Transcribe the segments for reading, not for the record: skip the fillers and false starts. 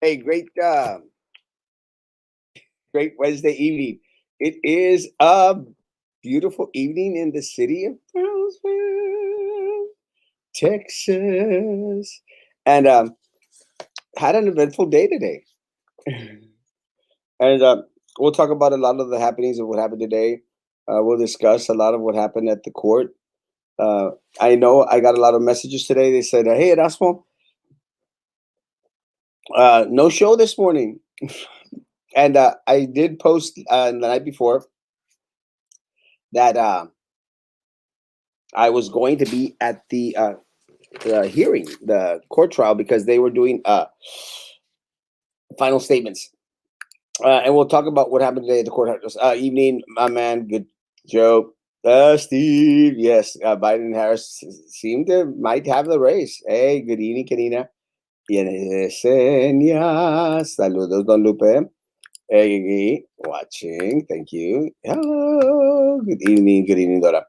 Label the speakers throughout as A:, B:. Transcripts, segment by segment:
A: Hey, great Wednesday evening. It is a beautiful evening in the city of Brownsville, Texas, and had an eventful day today. And we'll talk about a lot of the happenings of what happened today. We'll discuss a lot of what happened at the court. Uh, I know I got a lot of messages today. They said, "Hey, Erasmo, no show this morning." And I did post the night before that I was going to be at the hearing, the court trial, because they were doing final statements. And we'll talk about what happened today at the courthouse. Evening, my man. Good joke. Steve. Yes, Biden and Harris seem to might have the race. Hey, good evening, Karina. Yesenia. Saludos, Don Lupe. Hey, watching. Thank you. Hello. Good evening. Good evening, Dora.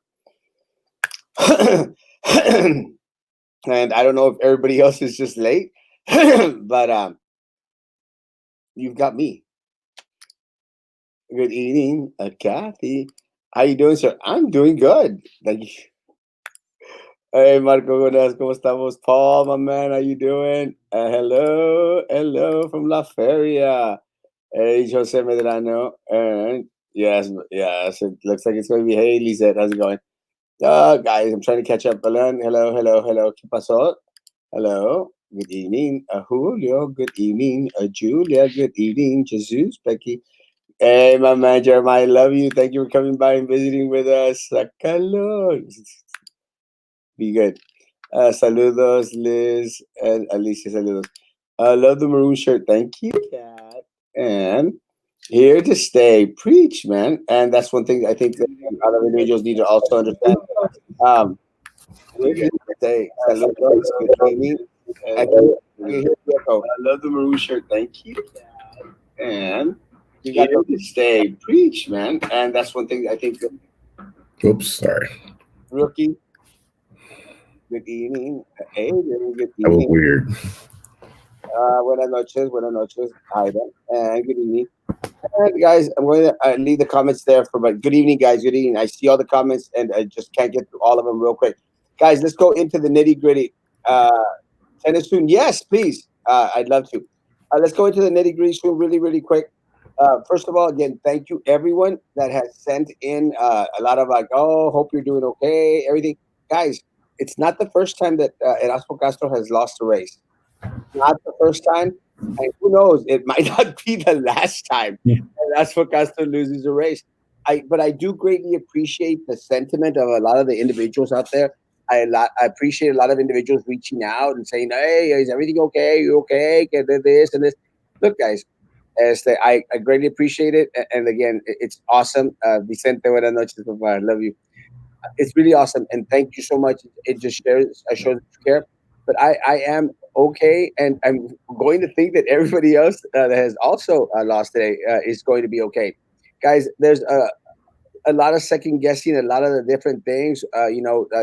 A: And I don't know if everybody else is just late, but you've got me. Good evening, Kathy. How you doing, sir? I'm doing good. Thank you. Hey, Marco Gómez, ¿cómo estamos? Paul, my man, how you doing? Hello from La Feria. Hey, Jose Medrano. And yes, it looks like it's going to be. Hey, Lizette, how's it going? Guys, I'm trying to catch up. Hello. ¿Qué pasó? Hello. Good evening, Julio. Good evening, Julia. Good evening, Jesus, Becky. Hey, my man, Jeremiah, I love you. Thank you for coming by and visiting with us. Sakalo. Be good. Saludos, Liz and Alicia. Saludos. I love the maroon shirt. Thank you, Kat. And here to stay. Preach, man. And that's one thing I think that other individuals need to also understand. Um, here to stay. Saludos. Good evening. I love the maroon shirt. Thank you. And you got to stay. Preach, man. And that's one thing I think that
B: Oops, sorry.
A: rookie. Good evening. Hey, good
B: That was
A: evening.
B: weird.
A: Buenas noches. Hi there. And good evening. And guys, I'm going to leave the comments there for my good evening, guys. Good evening. I see all the comments and I just can't get through all of them real quick. Guys, let's go into the nitty gritty. Tennis soon. Yes, please. I'd love to. Let's go into the nitty gritty soon, really, really quick. First of all, again, thank you everyone that has sent in a lot of like, oh, hope you're doing okay, everything. Guys, it's not the first time that Erasmo Castro has lost a race. Not the first time, and who knows, it might not be the last time Erasmo Castro loses a race. But I do greatly appreciate the sentiment of a lot of the individuals out there. I appreciate a lot of individuals reaching out and saying, "Hey, is everything okay? You okay? Get this and this." Look, guys, I greatly appreciate it. And again, it's awesome. Vicente, buenas noches, papá. I love you. It's really awesome. And thank you so much. It just shows care. But I am okay. And I'm going to think that everybody else that has also lost today is going to be okay. Guys, there's a lot of second guessing, a lot of the different things.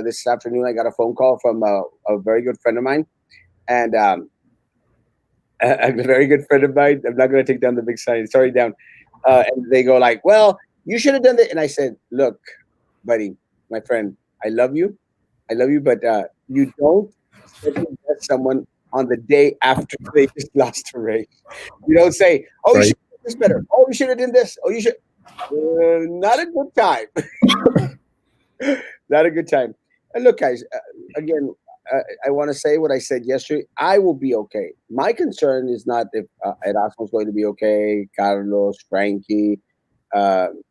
A: This afternoon I got a phone call from a very good friend of mine. And a very good friend of mine. I'm not going to take down the big sign. Sorry, down. And they go like, "Well, you should have done that." And I said, "Look, buddy, my friend, I love you. I love you, but you don't second guess someone on the day after they just lost a race. You don't say, "Oh, you
B: Right.
A: should have done this better. Oh, you should have done this. Oh, you should." Not a good time. Not a good time. And look, guys, again, I want to say what I said yesterday. I will be okay. My concern is not if Erasmo's going to be okay, Carlos, Frankie,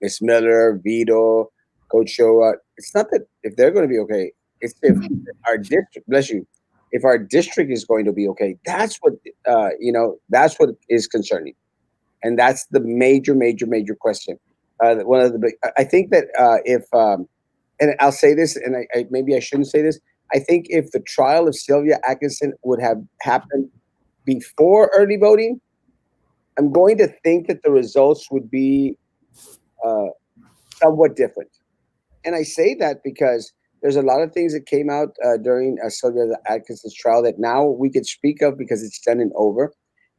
A: Miss Miller, Vito, Coach Showa. It's not that if they're going to be okay. It's if our district, bless you, if our district is going to be okay. That's what That's what is concerning, and that's the major question. One of the big. I think that if and I'll say this, and maybe I shouldn't say this. I think if the trial of Sylvia Atkinson would have happened before early voting, I'm going to think that the results would be uh, somewhat different. And I say that because there's a lot of things that came out during Sylvia Atkinson's trial that now we could speak of because it's done and over.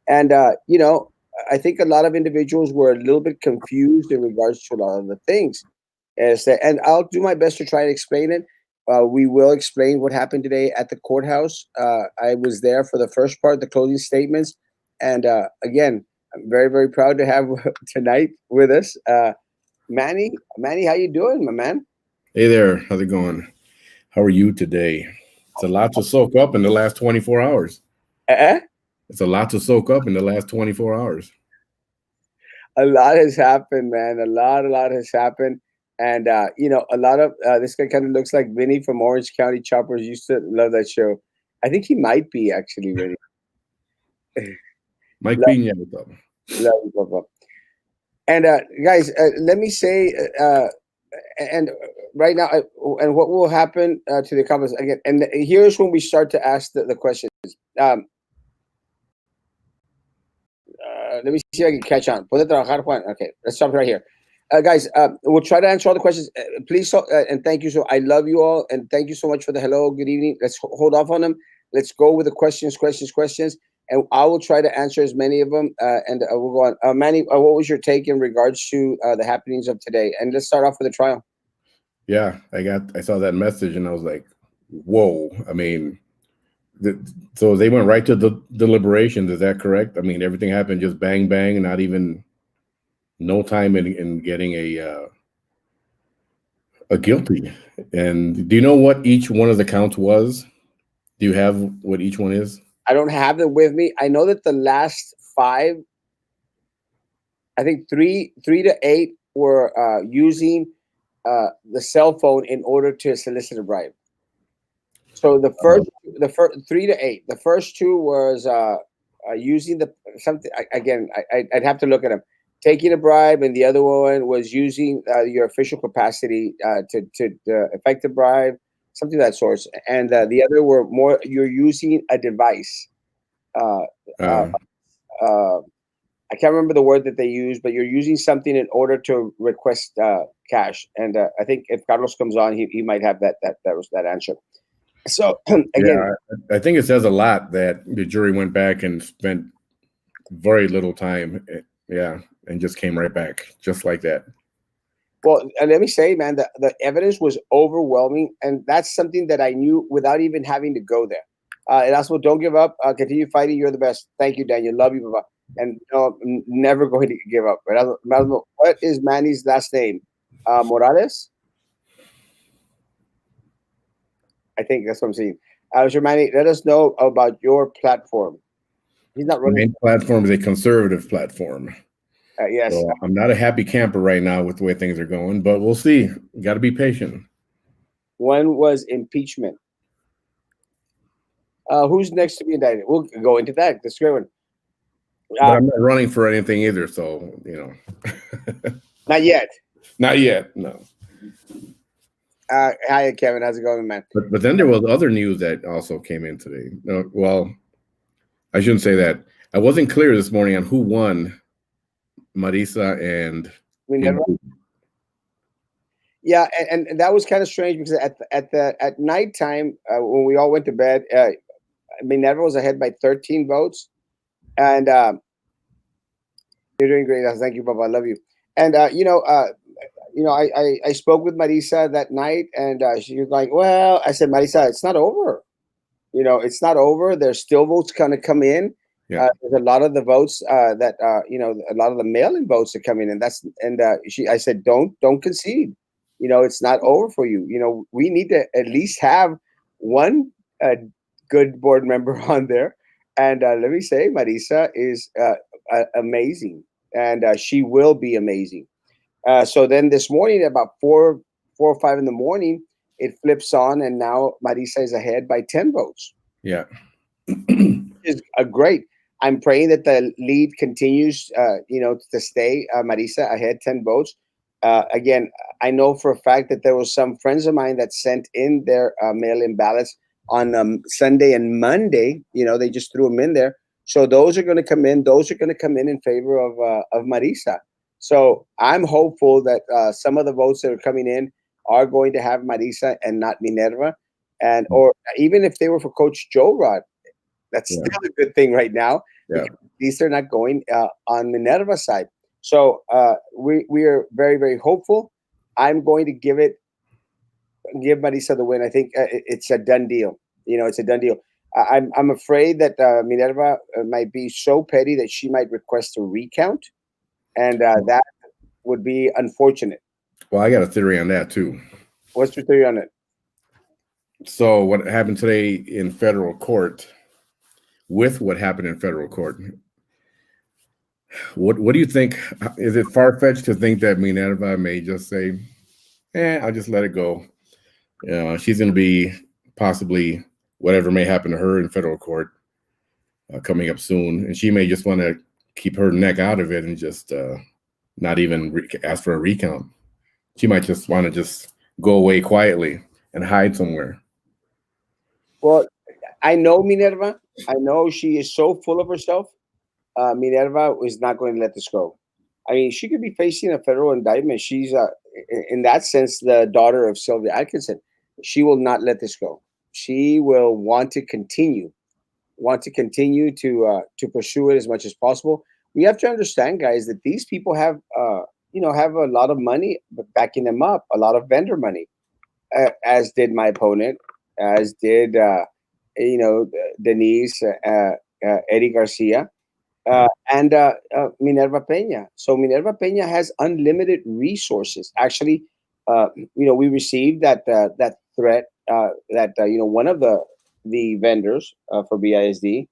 A: And I think a lot of individuals were a little bit confused in regards to a lot of the things. And I'll do my best to try and explain it. We will explain what happened today at the courthouse. I was there for the first part, the closing statements, and again, I'm very, very proud to have tonight with us, Manny. Manny, how you doing, my man?
B: Hey there, how's it going? How are you today? It's a lot to soak up in the last 24 hours.
A: Uh,
B: It's a lot to soak up in the last 24 hours.
A: a lot has happened, man. A lot has happened. And a lot of this guy kind of looks like Vinny from Orange County Choppers. Used to love that show. I think he might be actually Vinny.
B: Mike
A: love,
B: Pina, what's up?
A: love. And guys, let me say, and right now, and what will happen to the comments again? And here's when we start to ask the questions. Um, Let me see if I can catch on. Puede trabajar, Juan. Okay, let's stop right here. Guys, we'll try to answer all the questions. Please, and thank you. So I love you all, and thank you so much for the hello, good evening. Let's hold off on them. Let's go with the questions, and I will try to answer as many of them. And we'll go on. Manny, what was your take in regards to the happenings of today? And let's start off with the trial.
B: Yeah, I saw that message and I was like, whoa. I mean, so they went right to the deliberations. Is that correct? I mean, everything happened just bang bang, not even no time in getting a guilty. And do you know what each one of the counts was? Do you have what each one is?
A: I don't have them with me. I know that the last five, I think three to eight were using the cell phone in order to solicit a bribe. So the first 3 to 8. The first two was using the something again. I'd have to look at them. Taking a bribe, and the other one was using your official capacity to effect a bribe, something of that sort. And the other were more you're using a device. Uh, uh,
B: Uh,
A: uh, I can't remember the word that they use, but you're using something in order to request cash. And I think if Carlos comes on, he might have that was that answer. So again,
B: yeah, I think it says a lot that the jury went back and spent very little time. Yeah, and just came right back, just like that.
A: well, and let me say, man, the evidence was overwhelming, and that's something that I knew without even having to go there. And also, don't give up. Continue fighting. You're the best. Thank you, Daniel. Love you, Baba. And never going to give up. Right? What is Manny's last name? Morales. I think that's what I'm seeing. Mr. Manny, let us know about your platform. He's not
B: The
A: running.
B: main platform is a conservative platform.
A: Yes.
B: So I'm not a happy camper right now with the way things are going, but we'll see. Got to be patient.
A: One was impeachment. Who's next to be indicted? We'll go into that. That's a great one.
B: But I'm not running for anything either, so
A: Not yet.
B: not yet. No.
A: Hi, Kevin. How's it going, man?
B: But then there was other news that also came in today. No, well, I shouldn't say that. I wasn't clear this morning on who won Marisa and
A: We never. Yeah, and that was kind of strange because at nighttime when we all went to bed, Minerva was ahead by 13 votes, and you're doing great. Thank you, Papa. I love you. And I spoke with Marisa that night, and she was like, "Well," I said, "Marisa, it's not over. It's not over. There's still votes gonna come in.
B: Yeah.
A: There's a lot of the votes that a lot of the mail-in votes are coming in. I said, don't concede. It's not over for you. We need to at least have one good board member on there. And let me say, Marisa is amazing, and she will be amazing. So then this morning, at about 4 or 5 in the morning, it flips on, and now Marisa is ahead by 10 votes.
B: Yeah.
A: Is a great. I'm praying that the lead continues, to stay. Marisa ahead 10 votes. Again, I know for a fact that there was some friends of mine that sent in their mail-in ballots on Sunday and Monday. They just threw them in there. So those are going to come in. Those are going to come in favor of Marisa. So I'm hopeful that some of the votes that are coming in are going to have Marisa and not Minerva. Or even if they were for Coach Joe Rod, that's
B: Yeah.
A: still a good thing right now.
B: Yeah.
A: least they're not going on Minerva's side. So we are very very hopeful. I'm going to give Marisa the win. I think it's a done deal. It's a done deal. I'm afraid that Minerva might be so petty that she might request a recount, and that would be unfortunate.
B: Well, I got a theory on that too.
A: What's your theory on it?
B: So what happened today in federal court, with what happened in federal court, what do you think? Is it far fetched to think that Minerva may just say, I'll just let it go? She's going to be possibly whatever may happen to her in federal court coming up soon, and she may just want to keep her neck out of it and just not even ask for a recount. She might just want to just go away quietly and hide somewhere.
A: Well, I know Minerva. I know she is so full of herself. Minerva is not going to let this go. I mean, she could be facing a federal indictment. She's, in that sense, the daughter of Sylvia Atkinson. She will not let this go. She will want to continue to pursue it as much as possible. We have to understand, guys, that these people have a lot of money backing them up, a lot of vendor money, as did my opponent, as did Denise, Eddie Garcia, and Minerva Peña. So Minerva Peña has unlimited resources. Actually, we received that threat that one of the vendors for BISD,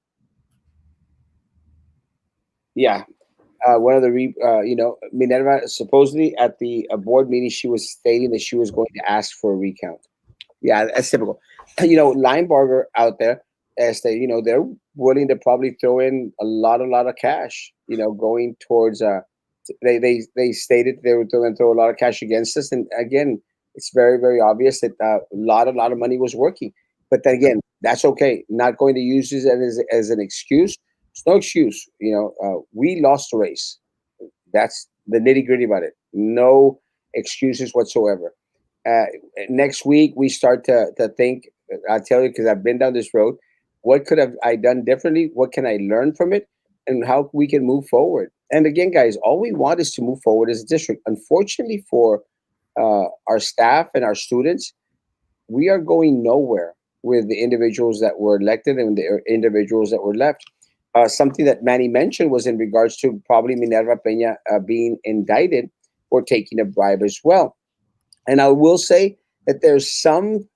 A: yeah, one of the Minerva supposedly at the board meeting she was stating that she was going to ask for a recount. Yeah, that's typical. Linebarger out there, as they're willing to probably throw in a lot of cash. Going towards they stated they were going to throw a lot of cash against us, and again, it's very very obvious that a lot of money was working. But then again, that's okay. Not going to use this as an excuse. It's no excuse. We lost the race. That's the nitty gritty about it. No excuses whatsoever. uh, Next week we start to think. I tell you, because I've been down this road. What could have I done differently? What can I learn from it, and how we can move forward? And again, guys, all we want is to move forward as a district. Unfortunately for our staff and our students, we are going nowhere with the individuals that were elected and the individuals that were left. Something that Manny mentioned was in regards to probably Minerva Peña being indicted for taking a bribe as well. And I will say that there's something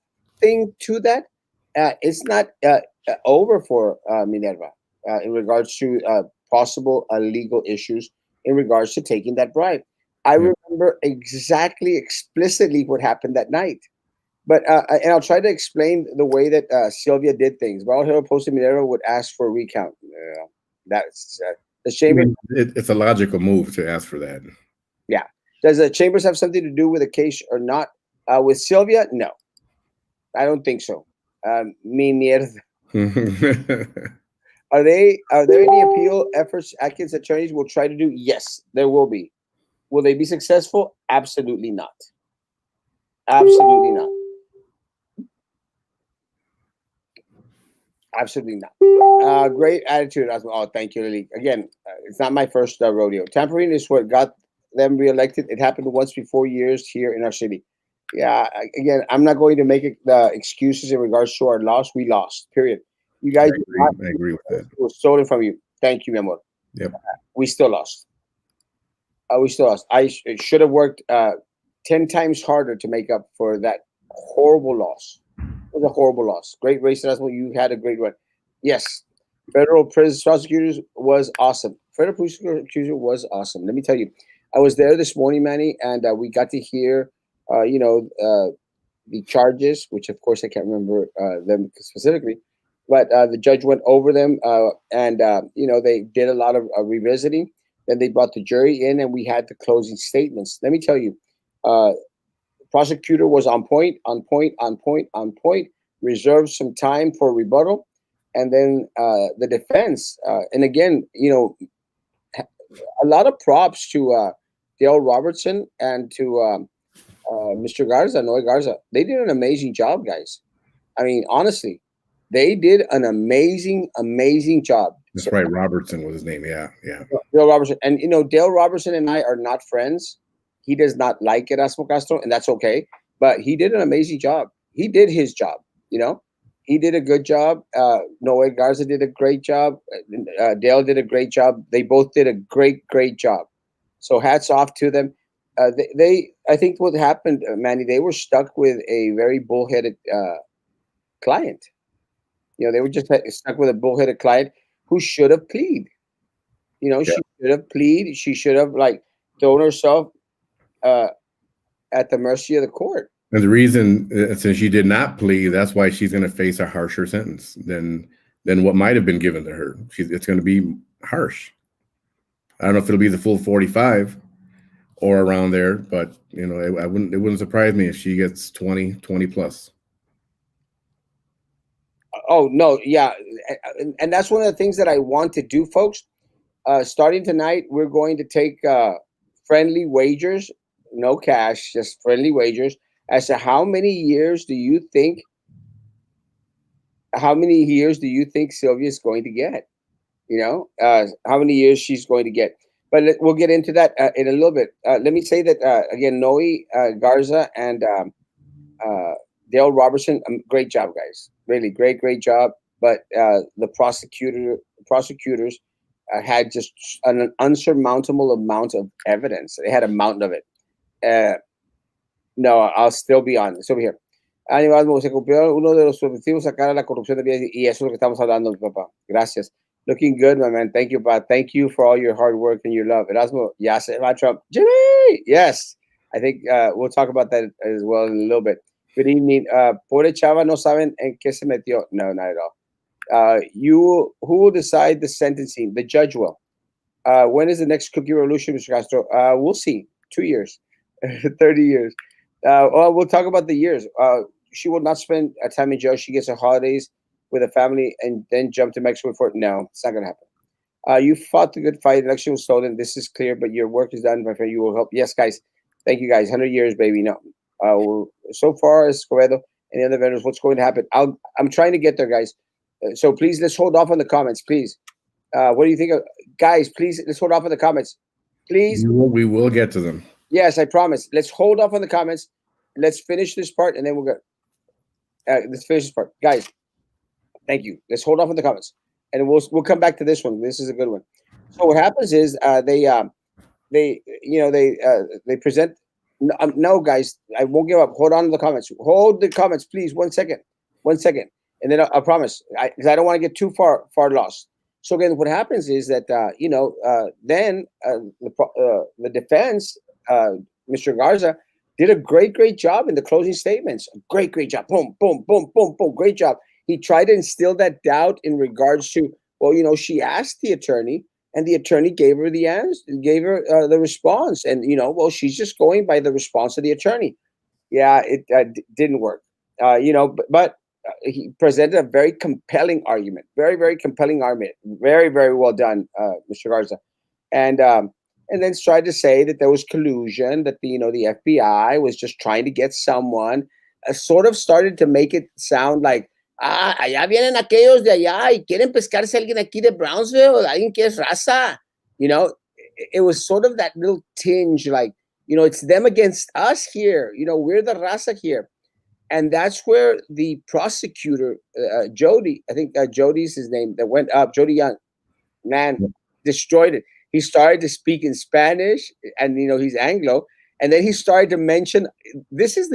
A: to that. It's not over for Minerva in regards to possible legal issues in regards to taking that bribe. I
B: Yeah.
A: remember exactly, explicitly what happened that night. But and I'll try to explain the way that Sylvia did things. Raul Hero posted Minerva would ask for a recount. That's the
B: I
A: chamber.
B: mean, it's a logical move to ask for that.
A: Yeah. Does the chambers have something to do with the case or not? With Sylvia, no, I don't think so. Me neither. Are there any appeal efforts Atkins attorneys will try to do? Yes, there will be. Will they be successful? Absolutely not. Absolutely not. Absolutely not. Great attitude. Oh, thank you, Lily. Again, it's not my first rodeo. Tampering is what got them reelected. It happened once before years here in our city. Yeah, again, I'm not going to make excuses in regards to our loss. We lost, period. You guys,
B: I agree with that.
A: it was stolen from you. Thank you, mi amor.
B: Yep.
A: We still lost. We still lost. It should have worked 10 times harder to make up for that horrible loss. It was a horrible loss. Great race, Erasmo. You had a great run. Yes, federal prosecutors was awesome. Federal prosecutor was awesome. Let me tell you, I was there this morning, Manny, and we got to hear, the charges, which of course I can't remember them specifically, but the judge went over them, and they did a lot of revisiting. Then they brought the jury in, and we had the closing statements. Let me tell you, uh, prosecutor was on point, on point, on point, on point. Reserved some time for rebuttal, and then the defense. And again, a lot of props to Dale Robertson and to Mr. Garza, Noe Garza. They did an amazing job, guys. I mean, honestly, they did an amazing, amazing job.
B: That's right. Robertson was his name. Yeah, yeah.
A: Dale Robertson. And, Dale Robertson and I are not friends. He does not like Erasmo Castro, and that's okay. But he did an amazing job. He did his job, He did a good job. Noe Garza did a great job. Dale did a great job. They both did a great, great job. So hats off to them. I think what happened, Manny, they were stuck with a very bullheaded client. They were just stuck with a bullheaded client who should have pleaded.
B: Yeah.
A: She should have pleaded. She should have thrown herself at the mercy of the court.
B: And the reason, since she did not plead, that's why she's going to face a harsher sentence than what might have been given to her. It's going to be harsh. I don't know if it'll be the full 45 or around there, but it wouldn't surprise me if she gets 20 plus.
A: Oh no, yeah, and that's one of the things that I want to do, folks. Starting tonight, we're going to take friendly wagers, no cash, just friendly wagers, as to how many years do you think Sylvia's going to get? How many years she's going to get. But we'll get into that in a little bit. Let me say that again, Noe Garza and Dale Robertson, great job, guys. Really great job. But the prosecutors had just an unsurmountable amount of evidence. They had a mountain of it. No, I'll still be on. Still be here. Erasmo, se cumplió uno de los objetivos, sacar a la corrupción de bienes, y eso es lo que estamos hablando, papá. Gracias. Looking good, my man. Thank you, Bob. Thank you for all your hard work and your love. Erasmo, yes, Trump. Jimmy, yes. I think we'll talk about that as well in a little bit. Good evening. Pobre chava, no saben en qué se metió. No, not at all. Who will decide the sentencing? The judge will. When is the next cookie revolution, Mr. Castro? We'll see. 2 years, 30 years. We'll talk about the years. She will not spend time in jail. She gets her holidays with a family and then jump to Mexico for it. No, it's not going to happen. You fought the good fight. Election was stolen. This is clear, but your work is done. My friend, you will help. Yes, guys. Thank you, guys. 100 years, baby. No. So far as Escobedo and the other vendors, what's going to happen? I'm trying to get there, guys. So please, let's hold off on the comments, please. What do you think? Guys, please, let's hold off on the comments. Please.
B: We will get to them.
A: Yes, I promise. Let's hold off on the comments. Let's finish this part, and then we'll go. Let's finish this part, guys. Thank you. Let's hold off on the comments, and we'll come back to this one. This is a good one. So what happens is they present. No, guys, I won't give up. Hold on to the comments. Hold the comments, please. 1 second, and then I promise, because I don't want to get too far lost. So again, what happens is that then the defense, Mr. Garza, did a great job in the closing statements. Great job. Boom, boom, boom, boom, boom. Great job. He tried to instill that doubt in regards to, she asked the attorney, and the attorney gave her the answer, gave her the response, and she's just going by the response of the attorney. Yeah, it didn't work. But he presented a very compelling argument. Very compelling argument. Very well done, Mr. Garza, and then tried to say that there was collusion, that the FBI was just trying to get someone. Sort of started to make it sound like, allá vienen aquellos de allá y quieren pescarse a alguien aquí de Brownsville, alguien que es raza. It was sort of that little tinge, like, it's them against us here. We're the raza here. And that's where the prosecutor, Jody, I think Jody's his name, that went up, Jody Young, man, destroyed it. He started to speak in Spanish, and he's Anglo, and then he started to mention, this is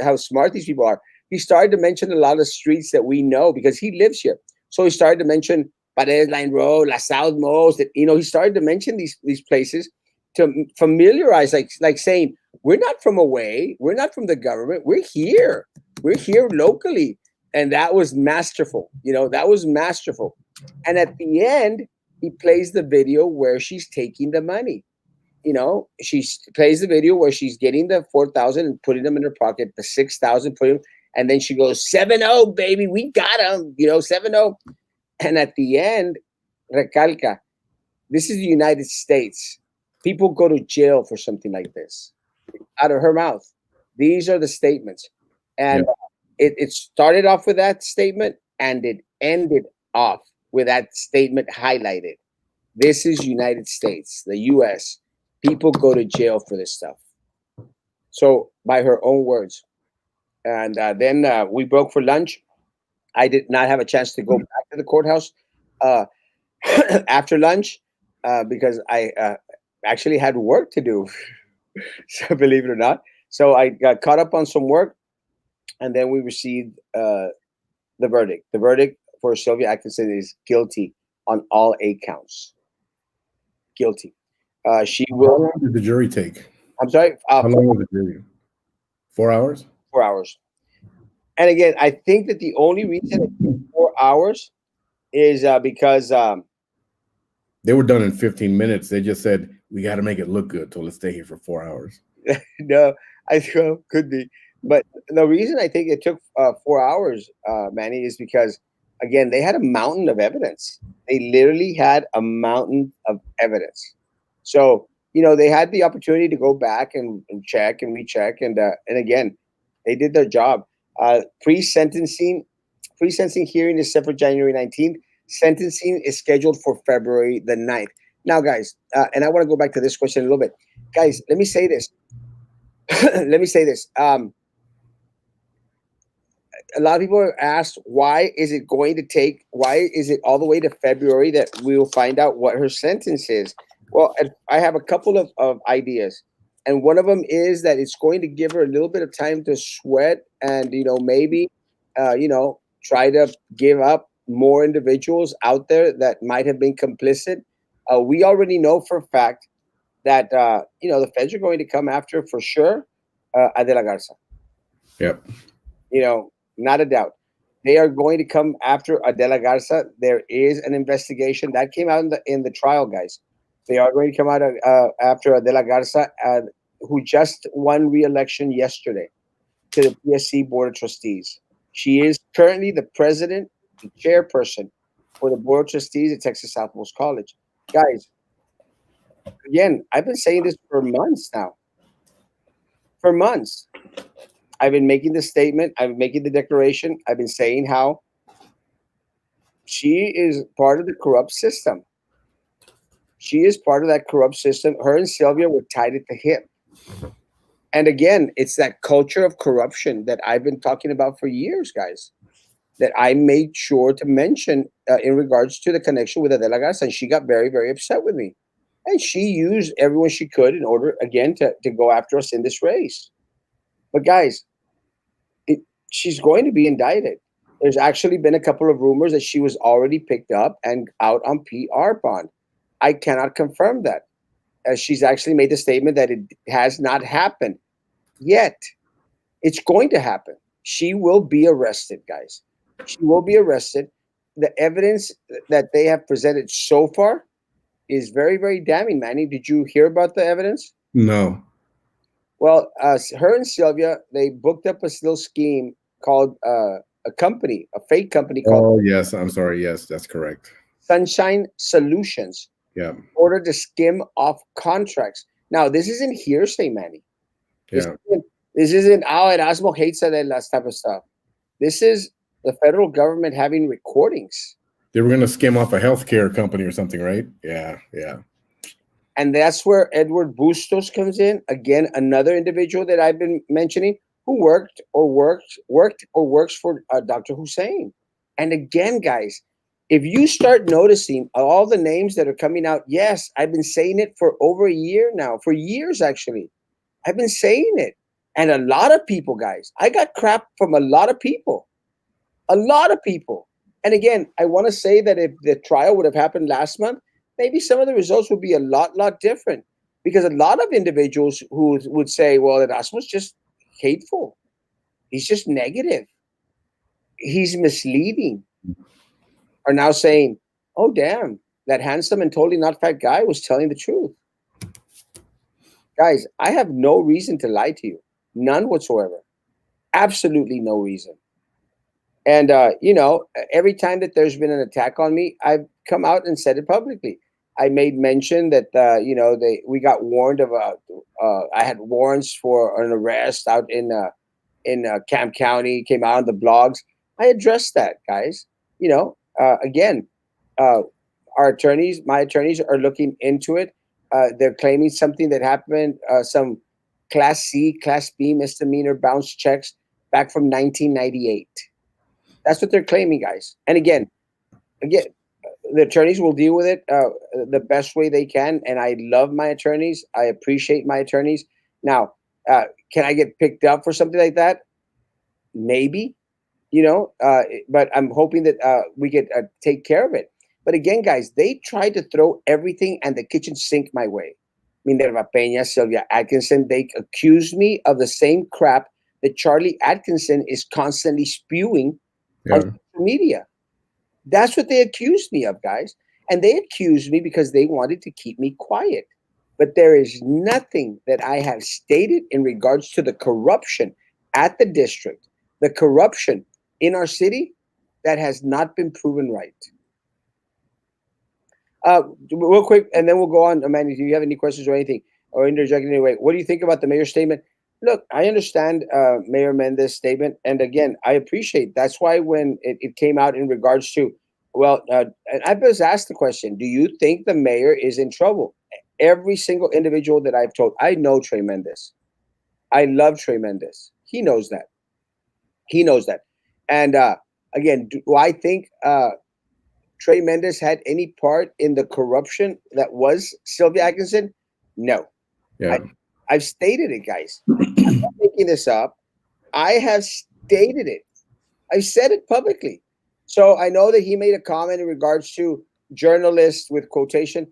A: how smart these people are. He started to mention a lot of streets that we know because he lives here. So he started to mention Paredes Line Road, La Southmost. He started to mention these places to familiarize, like saying, we're not from away, we're not from the government, we're here locally. And that was masterful. That was masterful. And at the end, he plays the video where she's taking the money. She plays the video where she's getting the 4,000 and putting them in her pocket, the 6,000, and then she goes 7-0, baby, we got him, 7-0. And at the end, recalca, this is the United States. People go to jail for something like this. Out of her mouth. These are the statements. And it started off with that statement, and it ended off with that statement highlighted. This is United States, the U.S. People go to jail for this stuff. So, by her own words. And then we broke for lunch. I did not have a chance to go back to the courthouse uh, after lunch because I actually had work to do. So, believe it or not. So, I got caught up on some work, and then we received the verdict. The verdict for Sylvia Atkinson is guilty on all 8 counts. Guilty. She
B: How
A: will.
B: long did the jury take?
A: I'm sorry.
B: How long was the jury? 4 hours?
A: 4 hours. And again, I think that the only reason it took 4 hours is because
B: They were done in 15 minutes. They just said, we got to make it look good, so let's stay here for 4 hours.
A: no, I well, could be, but the reason I think it took 4 hours, Manny, is because again they had a mountain of evidence. They literally had a mountain of evidence. So they had the opportunity to go back and check and recheck, and again, they did their job. Pre-sentencing hearing is set for January 19th. Sentencing is scheduled for February the 9th. Now, guys, and I want to go back to this question a little bit. Guys, let me say this. Let me say this. A lot of people are asked, why is it all the way to February that we will find out what her sentence is? Well, I have a couple of ideas. And one of them is that it's going to give her a little bit of time to sweat and, maybe, try to give up more individuals out there that might have been complicit. We already know for a fact that, the feds are going to come after, for sure, Adela Garza.
B: Yep.
A: Not a doubt. They are going to come after Adela Garza. There is an investigation that came out in the trial, guys. They are going to come out after Adela Garza, who just won re-election yesterday to the PSC Board of Trustees. She is currently the president, the chairperson for the Board of Trustees at Texas Southmost College. Guys, again, I've been saying this for months now. For months. I've been making the statement. I've been making the declaration. I've been saying how she is part of the corrupt system. She is part of that corrupt system. Her and Sylvia were tied at the hip. And again, it's that culture of corruption that I've been talking about for years, guys, that I made sure to mention in regards to the connection with Adela Garza. And she got very, very upset with me. And she used everyone she could in order, again, to go after us in this race. But guys, she's going to be indicted. There's actually been a couple of rumors that she was already picked up and out on PR bond. I cannot confirm that. She's actually made the statement that it has not happened yet. It's going to happen. She will be arrested, guys. She will be arrested. The evidence that they have presented so far is very, very damning, Manny. Did you hear about the evidence?
B: No.
A: Well, her and Sylvia, they booked up a little scheme called a fake company called.
B: Oh, yes. I'm sorry. Yes, that's correct.
A: Sunshine Solutions.
B: Yeah.
A: In order to skim off contracts. Now, this isn't hearsay, Manny. This isn't Erasmo hates that type of stuff. This is the federal government having recordings.
B: They were going to skim off a healthcare company or something, right? Yeah.
A: And that's where Edward Bustos comes in. Again, another individual that I've been mentioning who worked or works for Dr. Hussein. And again, guys, if you start noticing all the names that are coming out, yes, I've been saying it for over a year now, for years actually. I've been saying it. And a lot of people, guys, I got crap from a lot of people. A lot of people. And again, I want to say that if the trial would have happened last month, maybe some of the results would be a lot different. Because a lot of individuals who would say, well, Erasmo's just hateful. He's just negative. He's misleading. Are now saying, oh, damn, that handsome and totally not fat guy was telling the truth. Guys, I have no reason to lie to you. None whatsoever. Absolutely no reason. And, every time that there's been an attack on me, I've come out and said it publicly. I made mention that, we got warned of I had warrants for an arrest out in Camp County, came out on the blogs. I addressed that, guys. Again, Uh, our attorneys, my attorneys, are looking into it. They're claiming something that happened, some Class C, Class B misdemeanor bounce checks back from 1998. That's what they're claiming, guys. And again, the attorneys will deal with it the best way they can. And I love my attorneys. I appreciate my attorneys. Now, can I get picked up for something like that? Maybe, but I'm hoping that we could take care of it. But again, guys, they tried to throw everything and the kitchen sink my way. Minerva Peña, Sylvia Atkinson, they accused me of the same crap that Charlie Atkinson is constantly spewing on
B: Yeah.
A: social media. That's what they accused me of, guys. And they accused me because they wanted to keep me quiet. But there is nothing that I have stated in regards to the corruption at the district, the corruption in our city that has not been proven right. Real quick, and then we'll go on. Amanda, do you have any questions or anything, or interject in any way? What do you think about the mayor's statement? Look, I understand Mayor Mendez's statement, and again, I appreciate. That's why when it came out in regards to, well, and I was asked the question: do you think the mayor is in trouble? Every single individual that I've told, I know Trey Mendez. I love Trey Mendez. He knows that. He knows that. And again, do I think Trey Mendez had any part in the corruption that was Sylvia Atkinson? No. I,
B: Yeah.
A: I've stated it, guys. I'm not making this up. I have stated it. I've said it publicly. So I know that he made a comment in regards to journalists with quotation.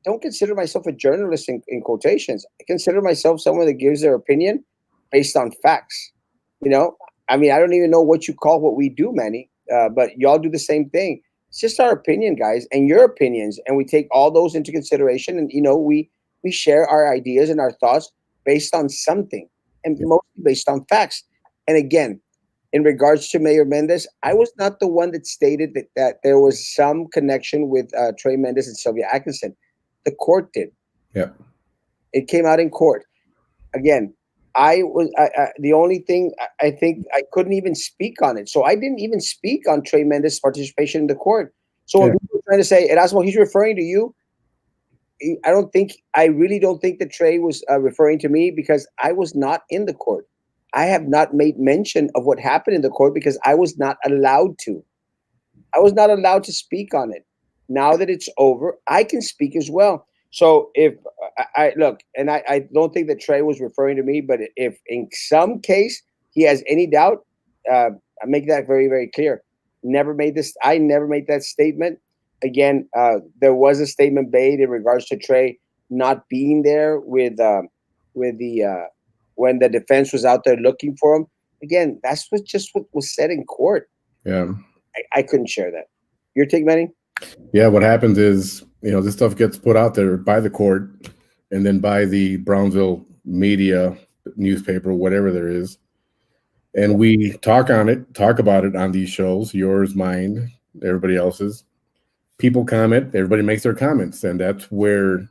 A: Don't consider myself a journalist in quotations. I consider myself someone that gives their opinion based on facts. You know, I mean, I don't even know what you call what we do, Manny, but y'all do the same thing. It's just our opinion, guys, and your opinions, and we take all those into consideration, and we share our ideas and our thoughts based on something, and mostly based on facts. And again, in regards to Mayor Mendez, I was not the one that stated that there was some connection with Trey Mendez and Sylvia Atkinson. The court did.
B: Yeah.
A: It came out in court. Again, the only thing I think I couldn't even speak on it. So I didn't even speak on Trey Mendez's participation in the court. So when
B: Yeah.
A: people were trying to say, Erasmo, he's referring to you, I really don't think that Trey was referring to me because I was not in the court. I have not made mention of what happened in the court because I was not allowed to. I was not allowed to speak on it. Now that it's over, I can speak as well. So if I look, and I don't think that Trey was referring to me, but if in some case he has any doubt, I make that very, very clear. Never made this. I never made that statement. Again, there was a statement made in regards to Trey not being there with the when the defense was out there looking for him. Again, that's what was said in court.
B: Yeah.
A: I couldn't share that. Your take, Manny?
B: Yeah. What happens is, this stuff gets put out there by the court and then by the Brownsville media, newspaper, whatever there is. And we talk about it on these shows, yours, mine, everybody else's. People comment, everybody makes their comments. And that's where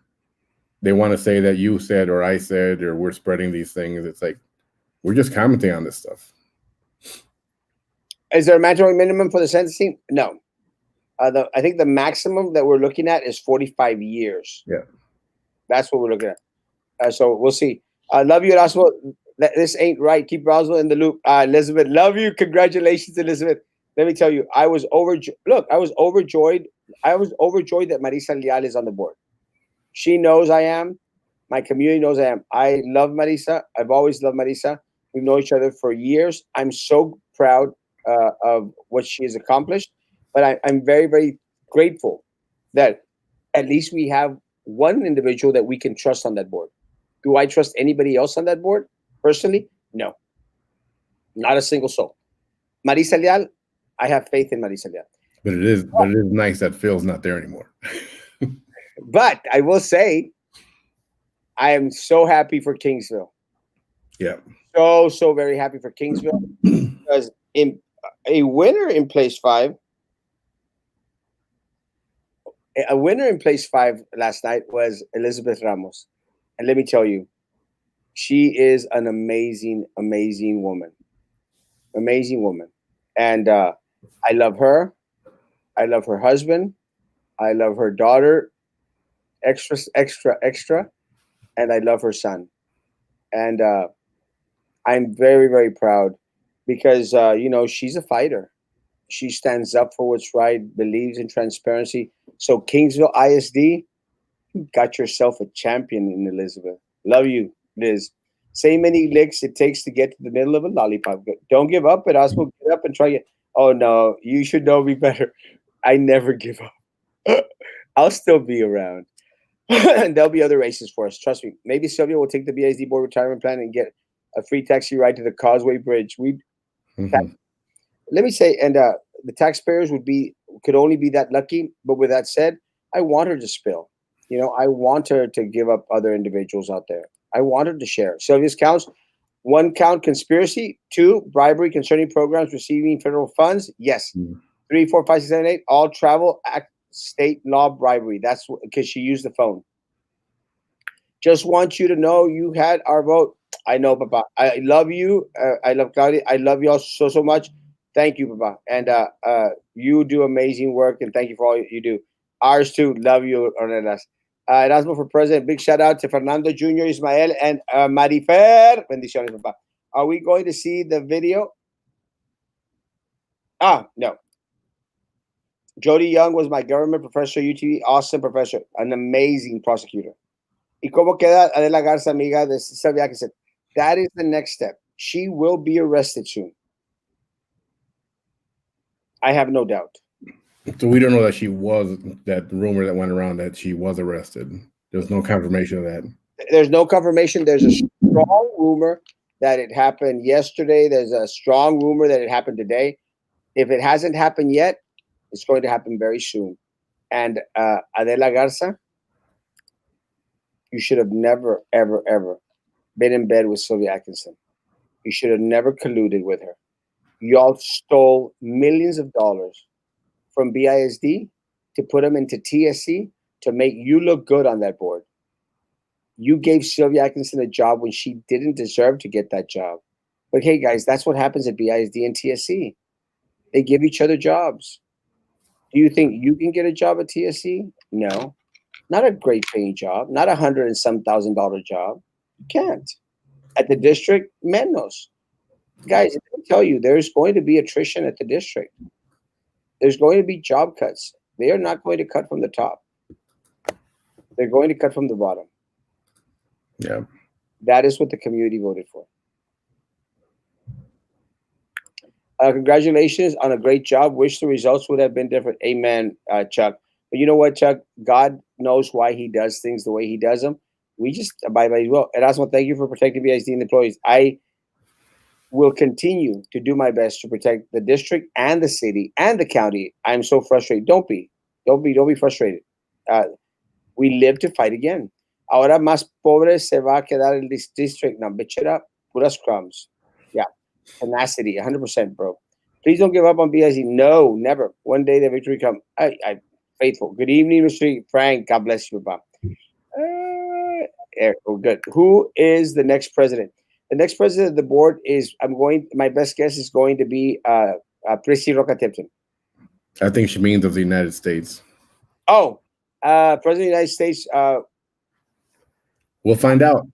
B: they want to say that you said or I said or we're spreading these things. It's like we're just commenting on this stuff.
A: Is there a mandatory minimum for the sentencing? No. I think the maximum that we're looking at is 45 years.
B: Yeah.
A: That's what we're looking at. So we'll see. I love you, Erasmo. This ain't right. Keep Brownsville in the loop. Elizabeth, love you. Congratulations, Elizabeth. Let me tell you, I was overjoyed. Look, I was overjoyed. I was overjoyed that Marisa Leal is on the board. She knows I am. My community knows I am. I love Marisa. I've always loved Marisa. We've known each other for years. I'm so proud of what she has accomplished. But I'm very, very grateful that at least we have one individual that we can trust on that board. Do I trust anybody else on that board? Personally, no. Not a single soul. Marisa Leal, I have faith in Marisa Leal.
B: But it is nice that Phil's not there anymore.
A: But I will say, I am so happy for Kingsville.
B: Yeah.
A: So very happy for Kingsville because a winner in place 5 last night was Elizabeth Ramos. And let me tell you, she is an amazing, amazing woman. Amazing woman. And I love her. I love her husband. I love her daughter, extra, extra, extra, and I love her son. And I'm very, very proud because she's a fighter. She stands up for what's right, believes in transparency. So Kingsville ISD, you got yourself a champion in Elizabeth. Love you, Liz. Say many licks it takes to get to the middle of a lollipop. Don't give up, but also get up and try it. Oh no, you should know me better. I never give up. I'll still be around. And there'll be other races for us. Trust me. Maybe Sylvia will take the BISD board retirement plan and get a free taxi ride to the Causeway Bridge. We
B: Mhm.
A: let me say, and the taxpayers could only be that lucky. But with that said, I want her to spill. I want her to give up other individuals out there. I want her to share. Sylvia's counts: one count conspiracy, two bribery concerning programs receiving federal funds. Yes.
B: Mhm.
A: Three, four, five, six, seven, eight. All travel act state law bribery. That's because she used the phone. Just want you to know you had our vote. I know, Papa. I love you. I love Claudia. I love y'all so, so much. Thank you, Papa. And you do amazing work, and thank you for all you do. Ours too. Love you, Ornelas. Erasmo for president. Big shout out to Fernando Jr., Ismael, and Marifer. Bendiciones, Papa. Are we going to see the video? No. Jody Young was my government professor at UTV. Awesome professor. An amazing prosecutor. ¿Y cómo queda Adela Garza, amiga de Sylvia Atkinson? That is the next step. She will be arrested soon. I have no doubt.
B: So we don't know that she was, that rumor that went around that she was arrested. There's no confirmation of that.
A: There's no confirmation. There's a strong rumor that it happened yesterday. There's a strong rumor that it happened today. If it hasn't happened yet, it's going to happen very soon. And Adela Garza, you should have never, ever, ever been in bed with Sylvia Atkinson. You should have never colluded with her. Y'all stole millions of dollars from BISD to put them into TSC to make you look good on that board. You gave Sylvia Atkinson a job when she didn't deserve to get that job. But hey, guys, that's what happens at BISD and TSC. They give each other jobs. Do you think you can get a job at TSC? No, not a great paying job, not $100 and some $1,000 job. You can't. At the district, menos. Guys, let me tell you, there's going to be attrition at the district. There's going to be job cuts. They are not going to cut from the top. They're going to cut from the bottom.
B: Yeah.
A: That is what the community voted for. Congratulations on a great job. Wish the results would have been different. Amen, Chuck. But you know what, Chuck? God knows why he does things the way he does them. We just abide by his will. Erasmo, thank you for protecting BISD and employees. I will continue to do my best to protect the district and the city and the county. I'm so frustrated. Don't be frustrated. We live to fight again. Ahora más pobre se va a quedar el district. Now, bitch it up. Puras crumbs. Yeah. Tenacity, 100%, bro. Please don't give up on BIC. No, never. One day the victory come. I faithful. Good evening, Mr. Frank. God bless you, Bob. Good. Who is the next president? The next president of the board is, my best guess is going to be Prissy Roca Tipton.
B: I think she means of the United States.
A: Oh, President of the United States.
B: We'll find out.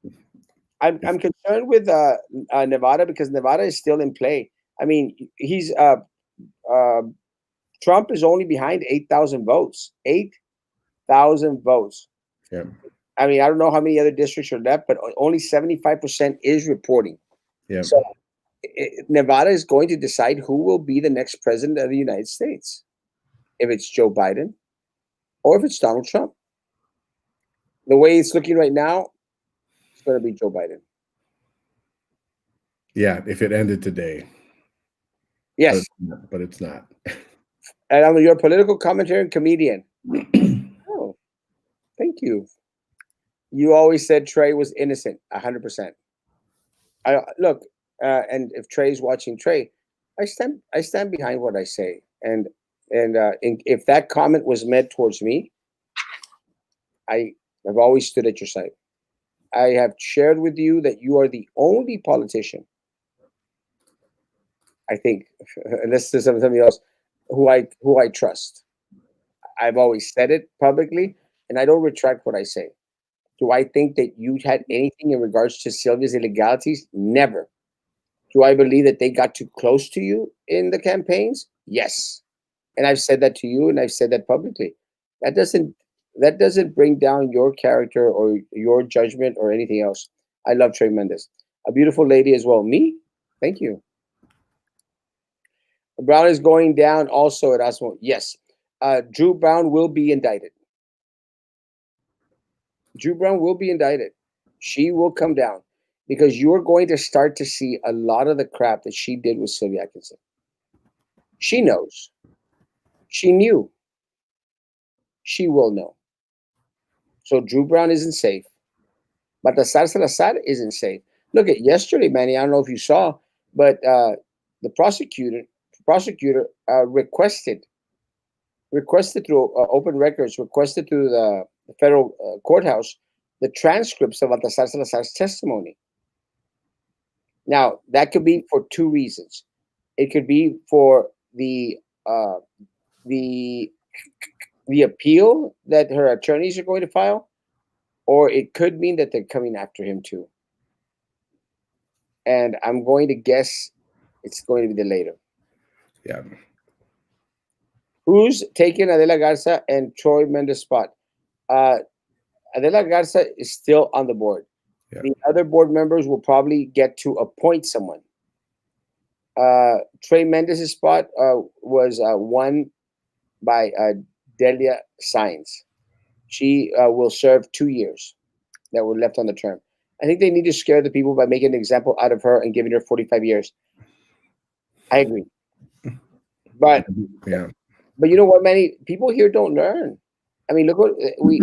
A: I'm concerned with Nevada because Nevada is still in play. I mean, he's Trump is only behind 8,000 votes. 8,000 votes.
B: Yeah.
A: I mean, I don't know how many other districts are left, but only 75% is reporting.
B: Yeah.
A: So Nevada is going to decide who will be the next president of the United States. If it's Joe Biden or if it's Donald Trump. The way it's looking right now, it's going to be Joe Biden.
B: Yeah, if it ended today.
A: Yes.
B: But it's not.
A: And you're a political commentator and comedian. Oh, thank you. You always said Trey was innocent, 100%. Look, and if Trey's watching Trey, I stand behind what I say. And if that comment was meant towards me, I've always stood at your side. I have shared with you that you are the only politician, I think, unless there's somebody else, who I trust. I've always said it publicly, and I don't retract what I say. Do I think that you had anything in regards to Sylvia's illegalities? Never. Do I believe that they got too close to you in the campaigns? Yes. And I've said that to you, and I've said that publicly. That doesn't that doesn't bring down your character or your judgment or anything else. I love Trey Mendes. A beautiful lady as well. Me? Thank you. Brown is going down also at Erasmo. Yes. Drew Brown will be indicted. Drew Brown will be indicted. She will come down because you're going to start to see a lot of the crap that she did with Sylvia Atkinson. She knows. She knew. She will know. So Drew Brown isn't safe. But the Salazar isn't safe. Look at yesterday, Manny. I don't know if you saw, but the prosecutor requested through open records, requested through the federal courthouse the transcripts of Baltasar Salazar's testimony. Now that could be for two reasons. It could be for the the appeal that her attorneys are going to file, or it could mean that they're coming after him too. And I'm going to guess it's going to be the later.
B: Yeah.
A: Who's taking Adela Garza and Troy Mendes' spot? Uh, Adela Garza is still on the board.
B: Yeah.
A: The other board members will probably get to appoint someone. Trey Mendes' spot was won by Delia Sainz. She will serve 2 years that were left on the term. I think they need to scare the people by making an example out of her and giving her 45 years. I agree. But
B: Yeah.
A: But you know what, Manny? People here don't learn. I mean, look what we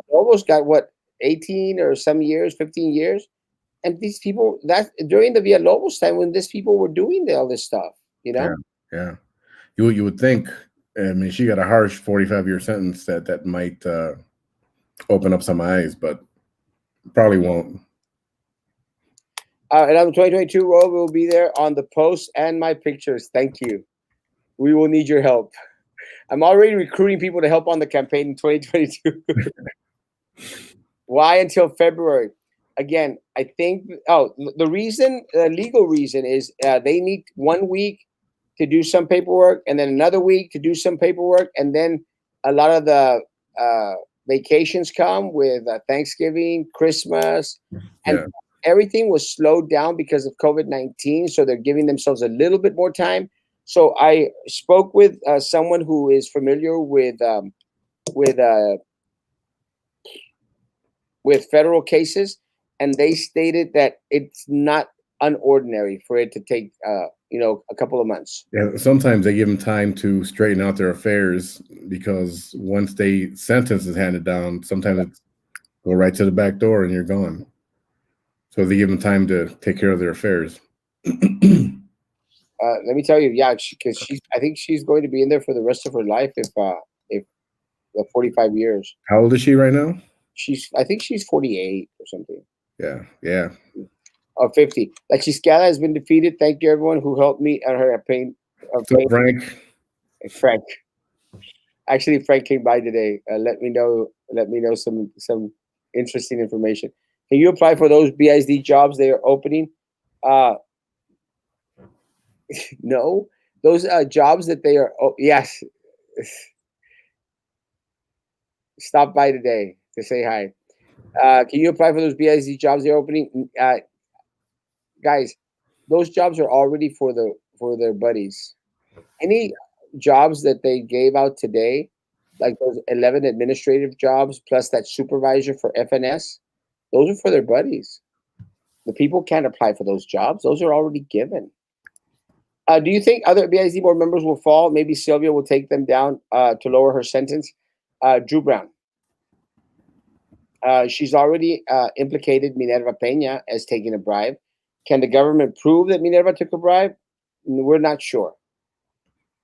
A: almost got, what, 18 or some years, 15 years, and these people, that during the Villalobos time when these people were doing all this stuff, you
B: Yeah.
A: know.
B: Yeah. You would think. I mean, she got a harsh 45-year sentence that might open up some eyes, but probably won't.
A: And on the 2022 roll, we'll be there on the post and my pictures. Thank you. We will need your help. I'm already recruiting people to help on the campaign in 2022. Why until February? Again, I think. Oh, the reason, legal reason, is they need 1 week to do some paperwork, and then another week to do some paperwork, and then a lot of the vacations come with Thanksgiving, Christmas, and
B: Yeah.
A: everything was slowed down because of COVID-19. So they're giving themselves a little bit more time. So I spoke with someone who is familiar with uh, with federal cases, and they stated that it's not unordinary for it to take a couple of months.
B: Yeah, sometimes they give them time to straighten out their affairs because once they sentence is handed down, sometimes it's go right to the back door and you're gone. So they give them time to take care of their affairs.
A: Let me tell you, yeah, because I think she's going to be in there for the rest of her life if 45 years.
B: How old is she right now?
A: I think she's 48 or something.
B: Yeah, yeah.
A: Or 50. Like Chiscala has been defeated. Thank you, everyone who helped me on her campaign.
B: So Frank,
A: Frank. Actually, Frank came by today. Let me know. Let me know some interesting information. Can you apply for those BISD jobs they are opening? Uh, no, those jobs that they are. Oh, yes. Stop by today to say hi. Can you apply for those BISD jobs they're opening? Guys, those jobs are already for their buddies. Any jobs that they gave out today, like those 11 administrative jobs plus that supervisor for FNS, those are for their buddies. The people can't apply for those jobs. Those are already given. Do you think other BIZ board members will fall? Maybe Sylvia will take them down to lower her sentence. Drew Brown. She's already implicated Minerva Peña as taking a bribe. Can the government prove that Minerva took a bribe? We're not sure.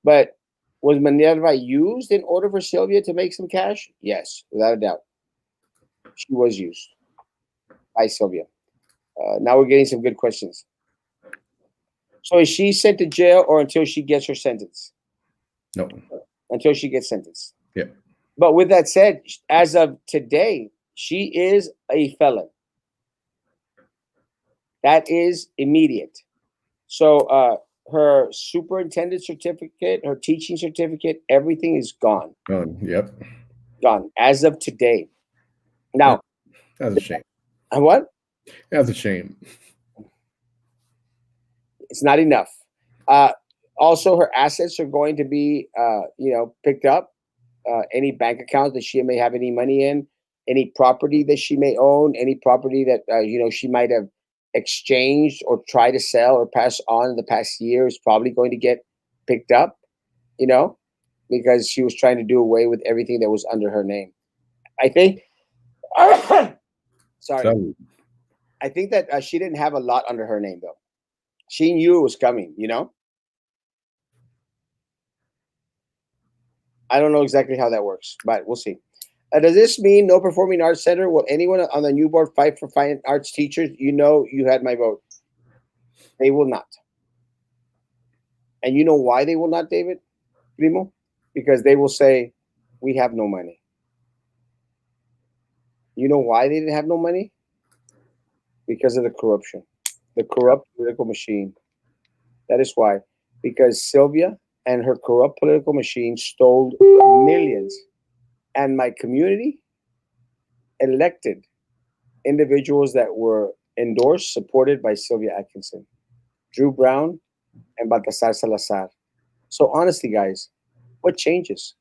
A: But was Minerva used in order for Sylvia to make some cash? Yes, without a doubt. She was used by Sylvia. Now we're getting some good questions. So is she sent to jail or until she gets her sentence?
B: no.
A: Until she gets sentenced.
B: Yeah.
A: But with that said, as of today, she is a felon. That is immediate. So her superintendent certificate, her teaching certificate, everything is gone.
B: Yep.
A: Gone as of today.
B: That,
A: Now,
B: that's a shame.
A: what?
B: That's a shame.
A: It's not enough. Uh, Also, her assets are going to be, picked up. Any bank accounts that she may have any money in, any property that she may own, any property that she might have exchanged or tried to sell or pass on in the past year is probably going to get picked up. You know, because she was trying to do away with everything that was under her name. I think. Sorry,
B: So
A: I think that she didn't have a lot under her name though. She knew it was coming. I don't know exactly how that works, but we'll see. Does this mean no performing arts center? Will anyone on the new board fight for fine arts teachers? You know, you had my vote. They will not. And you know why they will not, David Primo? Because they will say, we have no money. You know why they didn't have no money? Because of the corruption, the corrupt political machine. That is why. Because Sylvia and her corrupt political machine stole millions. And my community elected individuals that were endorsed, supported by Sylvia Atkinson, Drew Brown, and Baltasar Salazar. So honestly, guys, what changes?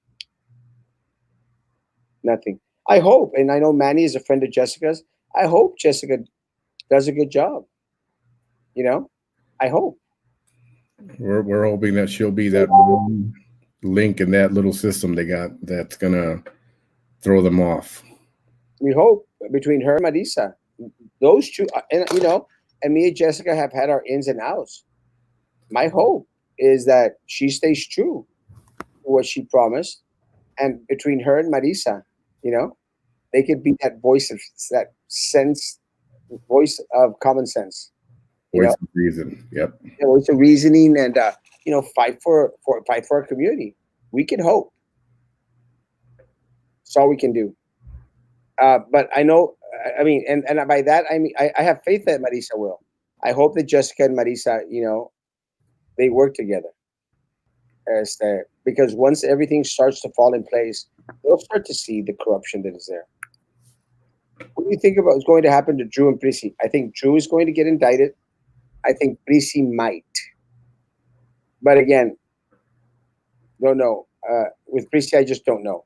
A: Nothing. I hope, and I know Manny is a friend of Jessica's. I hope Jessica does a good job. You know, I hope.
B: we're hoping that she'll be that one link in that little system they got that's gonna throw them off.
A: We hope between her and Marisa, those two, and and me and Jessica have had our ins and outs. My hope is that she stays true to what she promised, and between her and Marisa, you know, they could be that voice of that sense, voice of common sense. You know,
B: Voice of reason. Yep.
A: voice of reasoning, and fight for our community. We can hope. That's all we can do. But I know, I mean, and by that I mean I have faith that Marisa will. I hope that Jessica and Marisa, they work together, because once everything starts to fall in place, they'll start to see the corruption that is there. What do you think about what's going to happen to Drew and Prissy? I think Drew is going to get indicted. I think Prissy might, but again, don't know. With Prissy, I just don't know.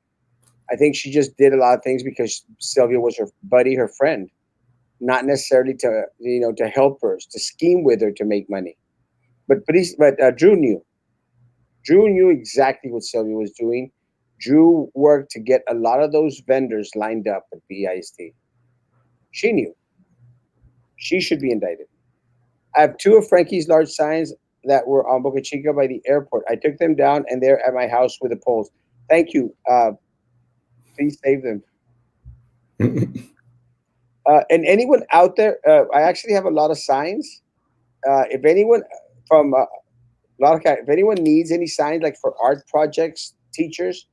A: I think she just did a lot of things because Sylvia was her buddy, her friend, not necessarily to help her, to scheme with her to make money. But Drew knew. Drew knew exactly what Sylvia was doing. Drew worked to get a lot of those vendors lined up at BISD. She knew. She should be indicted. I have two of Frankie's large signs that were on Boca Chica by the airport. I took them down and they're at my house with the poles. Thank you. Please save them. And anyone out there, I actually have a lot of signs. If anyone from if anyone needs any signs like for art projects, teachers,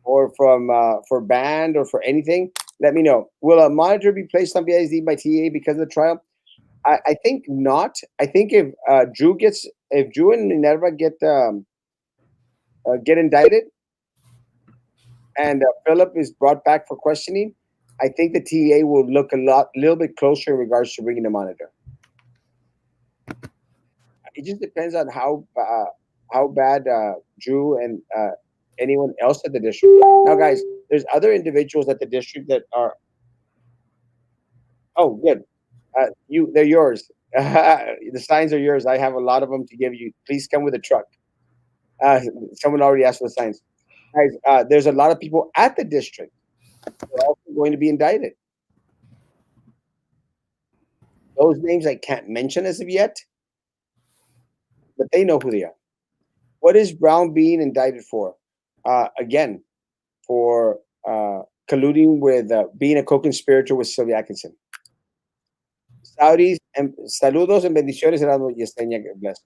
A: or from for band or for anything, let me know. Will a monitor be placed on BISD by TA because of the trial? I think not. I think if Drew and Minerva get indicted and Philip is brought back for questioning, I think the TA will look little bit closer in regards to bringing a monitor. It just depends on how bad Drew and anyone else at the district. Now, guys, there's other individuals at the district that are. Oh, good. They're yours. The signs are yours. I have a lot of them to give you. Please come with a truck. Uh, Someone already asked for the signs. Guys, there's a lot of people at the district who are also going to be indicted. Those names I can't mention as of yet, but they know who they are. What is Brown being indicted for? Again, for colluding with being a co-conspirator with Sylvia Atkinson. Saudis and saludos and bendiciones, Erasmo Yesteña, bless.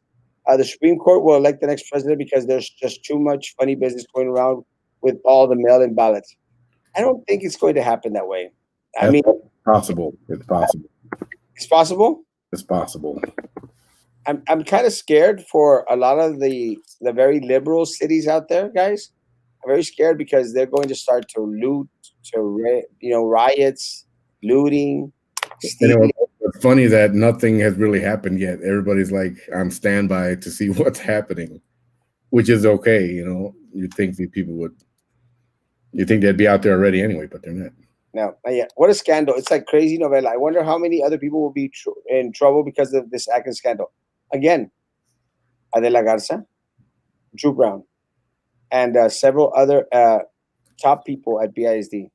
A: The Supreme Court will elect the next president because there's just too much funny business going around with all the mail-in ballots. I don't think it's going to happen that way. I
B: That's
A: mean,
B: possible. It's possible.
A: it's possible.
B: It's possible.
A: I'm kind of scared for a lot of the very liberal cities out there, guys. I'm very scared because they're going to start to loot, riots, looting,
B: And
A: stealing.
B: it's funny that nothing has really happened yet. Everybody's like on standby to see what's happening, which is okay. You'd think these people would, you think they'd be out there already anyway, but they're not.
A: No, yeah. What a scandal! It's like crazy novella. I wonder how many other people will be in trouble because of this Atkins scandal. Again, Adela Garza, Drew Brown, and several other top people at BISD.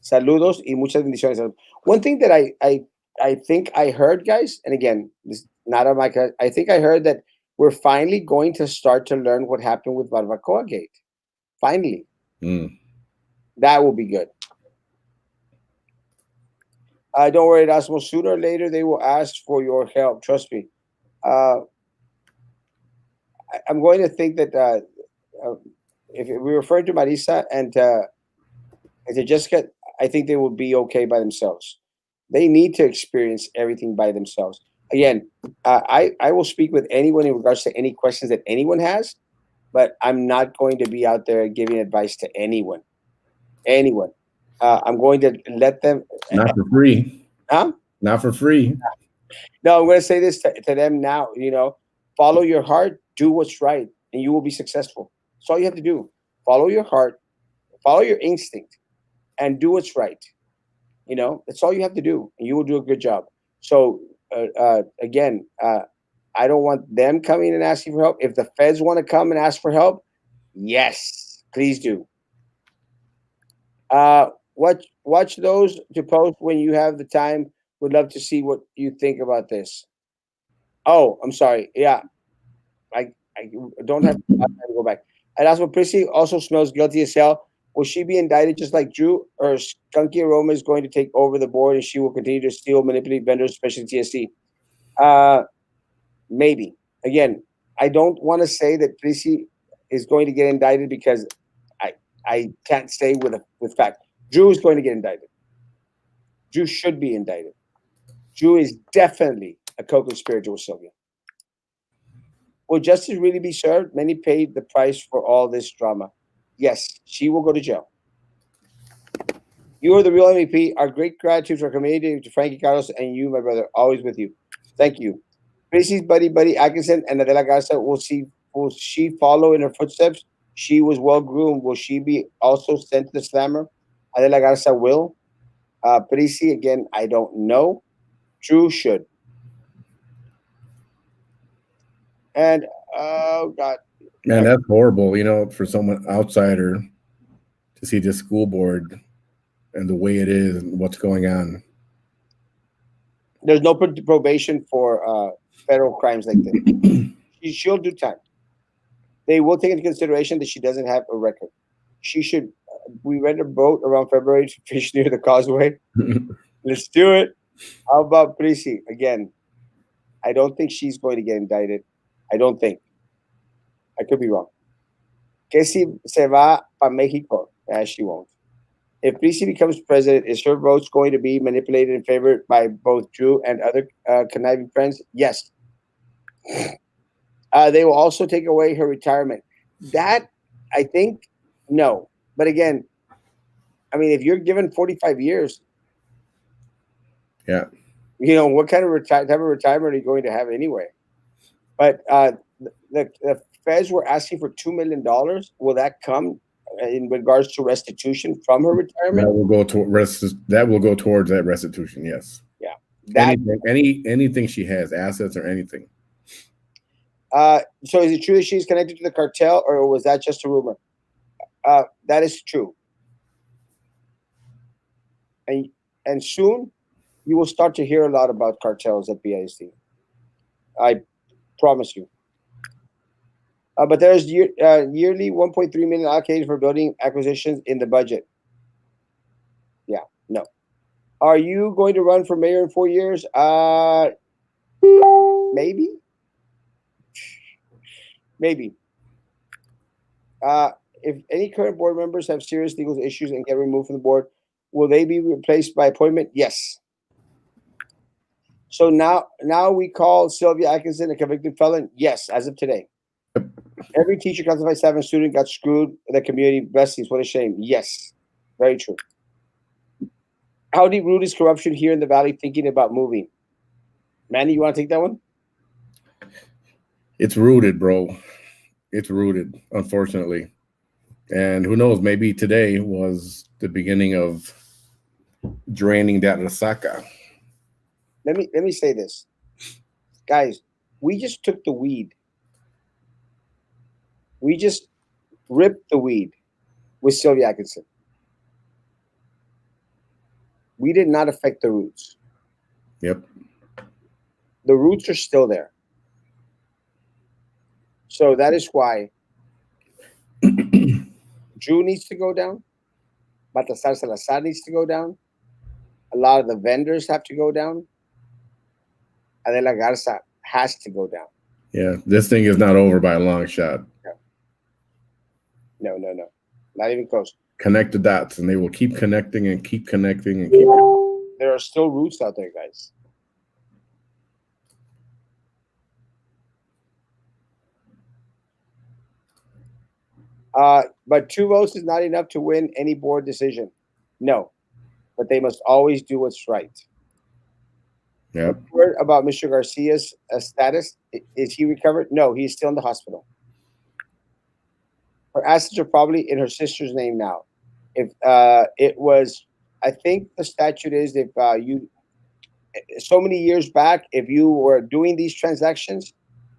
A: Saludos y muchas bendiciones. One thing that I think I heard, guys, and again, this not on my. I think I heard that we're finally going to start to learn what happened with Barbacoa Gate. Finally, that will be good. Don't worry, Erasmo. Sooner or later, they will ask for your help. Trust me. I'm going to think that if we're referring to Marisa and to Jessica, I think they will be okay by themselves. They need to experience everything by themselves. Again, I will speak with anyone in regards to any questions that anyone has, but I'm not going to be out there giving advice to anyone. Anyone. I'm going to let them.
B: Not for free.
A: Huh?
B: Not for free.
A: No, I'm going to say this to them now. Follow your heart, do what's right, and you will be successful. That's all you have to do. Follow your heart, follow your instinct, and do what's right. That's all you have to do, and you will do a good job. So, again, I don't want them coming and asking for help. If the feds want to come and ask for help, yes, please do. Watch those to post when you have the time. Would love to see what you think about this. Oh, I'm sorry. Yeah, I don't have to go back. And that's what Prissy also smells guilty as hell. Will she be indicted just like Drew, or Skunky Aroma is going to take over the board and she will continue to steal, manipulate vendors, especially TSC? Maybe. Again, I don't want to say that Prissy is going to get indicted because I can't say with fact. Drew is going to get indicted. Drew should be indicted. Drew is definitely a co-conspirator with Sylvia. Will justice really be served? Many paid the price for all this drama. Yes, she will go to jail. You are the real MVP. Our great gratitude to our community, to Frankie Carlos, and you, my brother, always with you. Thank you. Tracy's buddy Atkinson and Adela Garza, will she follow in her footsteps? She was well groomed. Will she be also sent to the slammer? Adela Garza will. Prissy, again, I don't know. Drew should. And oh God.
B: Man, that's horrible, for someone outsider to see this school board and the way it is and what's going on.
A: There's no probation for federal crimes like this. She'll do time. They will take into consideration that she doesn't have a record. She should. We rent a boat around February to fish near the causeway. Let's do it. How about Prissy? Again, I don't think she's going to get indicted. I don't think. I could be wrong. Que si se va para Mexico? She won't. If Prissy becomes president, is her votes going to be manipulated and favored by both Drew and other conniving friends? Yes. They will also take away her retirement. That, I think, no. But again, I mean, if you're given 45 years,
B: yeah,
A: what kind of type of retirement are you going to have anyway? But the feds were asking for $2 million. Will that come in regards to restitution from her retirement?
B: That will go towards that restitution. Yes.
A: Yeah.
B: Anything she has, assets or anything.
A: So is it true that she's connected to the cartel, or was that just a rumor? That is true. And soon you will start to hear a lot about cartels at BISD. I promise you. But there's yearly 1.3 million allocated for building acquisitions in the budget. Yeah, no. Are you going to run for mayor in 4 years? Maybe. Maybe. if any current board members have serious legal issues and get removed from the board, will they be replaced by appointment? Yes. So now we call Sylvia Atkinson a convicted felon? Yes, as of today.
B: Yep.
A: Every teacher classified staff and student got screwed in the community. Besties, what a shame. Yes, very true. How deep root is corruption here in the valley thinking about moving? Manny, you want to take that one?
B: It's rooted, bro. It's rooted, unfortunately. And who knows, maybe today was the beginning of draining that resaca.
A: Let me say this. Guys, we just took the weed. We just ripped the weed with Sylvia Atkinson. We did not affect the roots.
B: Yep.
A: The roots are still there. So that is why Drew needs to go down. Baltasar Salazar needs to go down. A lot of the vendors have to go down. Adela Garza has to go down.
B: Yeah, this thing is not over by a long shot.
A: No. Not even close.
B: Connect the dots, and they will keep connecting and keep connecting and keep.
A: There are still roots out there, guys. But 2 votes is not enough to win any board decision. No, but they must always do what's right.
B: Yep.
A: Word about Mr. Garcia's status. Is he recovered? No, he's still in the hospital. Her assets are probably in her sister's name now. If it was, I think the statute is if you, so many years back, if you were doing these transactions,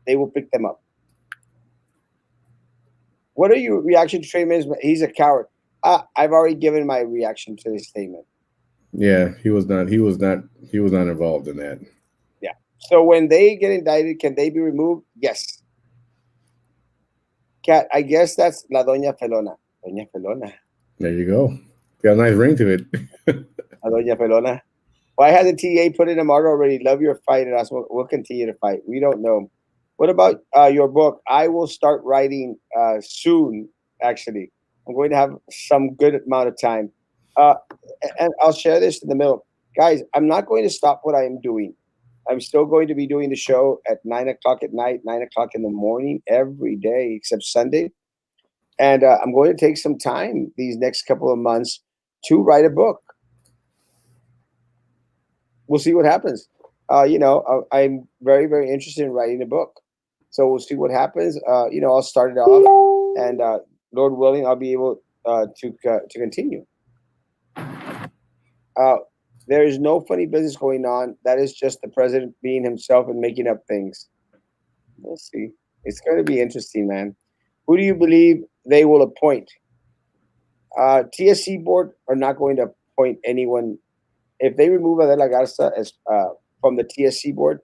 A: they will pick them up. What are your reaction to Trey Management? He's a coward. I've already given my reaction to this statement.
B: Yeah, he was not involved in that.
A: Yeah. So when they get indicted, can they be removed? Yes. Cat, I guess that's La Doña Felona. Doña Felona.
B: There you go. Got a nice ring to it.
A: La Doña Felona. Why has the TA put in a mark already? Love your fight, Erasmo. We'll continue to fight. We don't know. What about your book? I will start writing soon, actually. I'm going to have some good amount of time. And I'll share this in the middle. Guys, I'm not going to stop what I am doing. I'm still going to be doing the show at 9 o'clock at night, 9 o'clock in the morning, every day except Sunday. And I'm going to take some time these next couple of months to write a book. We'll see what happens. I'm very, very interested in writing a book. So we'll see what happens. I'll start it off, and Lord willing, I'll be able to continue. There is no funny business going on. That is just the president being himself and making up things. We'll see. It's going to be interesting, man. Who do you believe they will appoint? TSC board are not going to appoint anyone. If they remove Adela Garza as from the TSC board,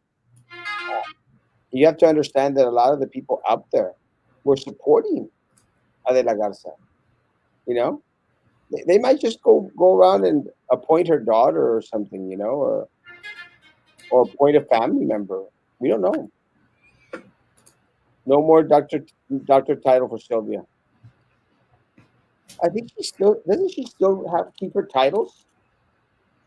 A: you have to understand that a lot of the people out there were supporting Adela Garza. They might just go around and appoint her daughter or something, or appoint a family member. We don't know. No more doctor title for Sylvia. I think doesn't she still have keep her titles?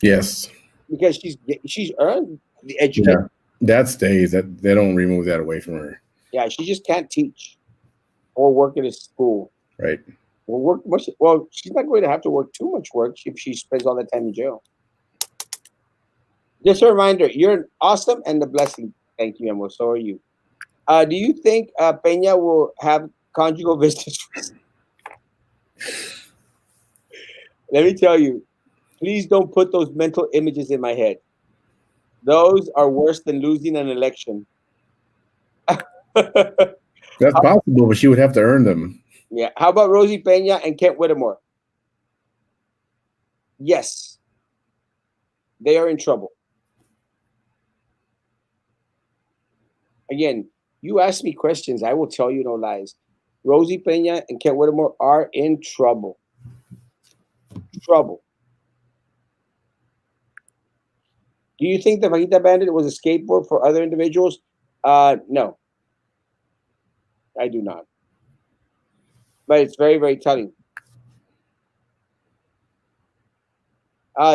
B: Yes.
A: Because she's earned the education.
B: Yeah, that stays. That they don't remove that away from her.
A: Yeah, she just can't teach or work at a school.
B: Right.
A: Well, she's not going to have to work too much work if she spends all that time in jail. Just a reminder, you're awesome and a blessing. Thank you, Emma. So are you. Do you think Peña will have conjugal visits? Let me tell you, please don't put those mental images in my head. Those are worse than losing an election.
B: That's possible, but she would have to earn them.
A: Yeah. How about Rosie Peña and Kent Whittemore? Yes. They are in trouble. Again, you ask me questions, I will tell you no lies. Rosie Peña and Kent Whittemore are in trouble. Trouble. Do you think the Fajita Bandit was a skateboard for other individuals? No. I do not. but it's very, very telling.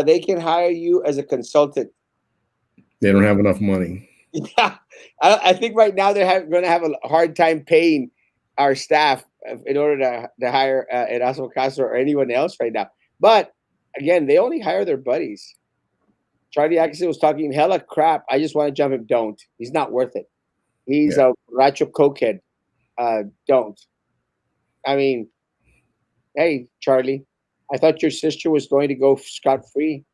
A: They can hire you as a consultant.
B: They don't have enough money.
A: Yeah, I think right now they're going to have a hard time paying our staff in order to hire Erasmo Castro or anyone else right now. But again, they only hire their buddies. Charlie Atkinson was talking hella crap. I just want to jump him. Don't. He's not worth it. He's
B: Yeah.
A: a racho cokehead. Don't. I mean, hey, Charlie, I thought your sister was going to go scot free.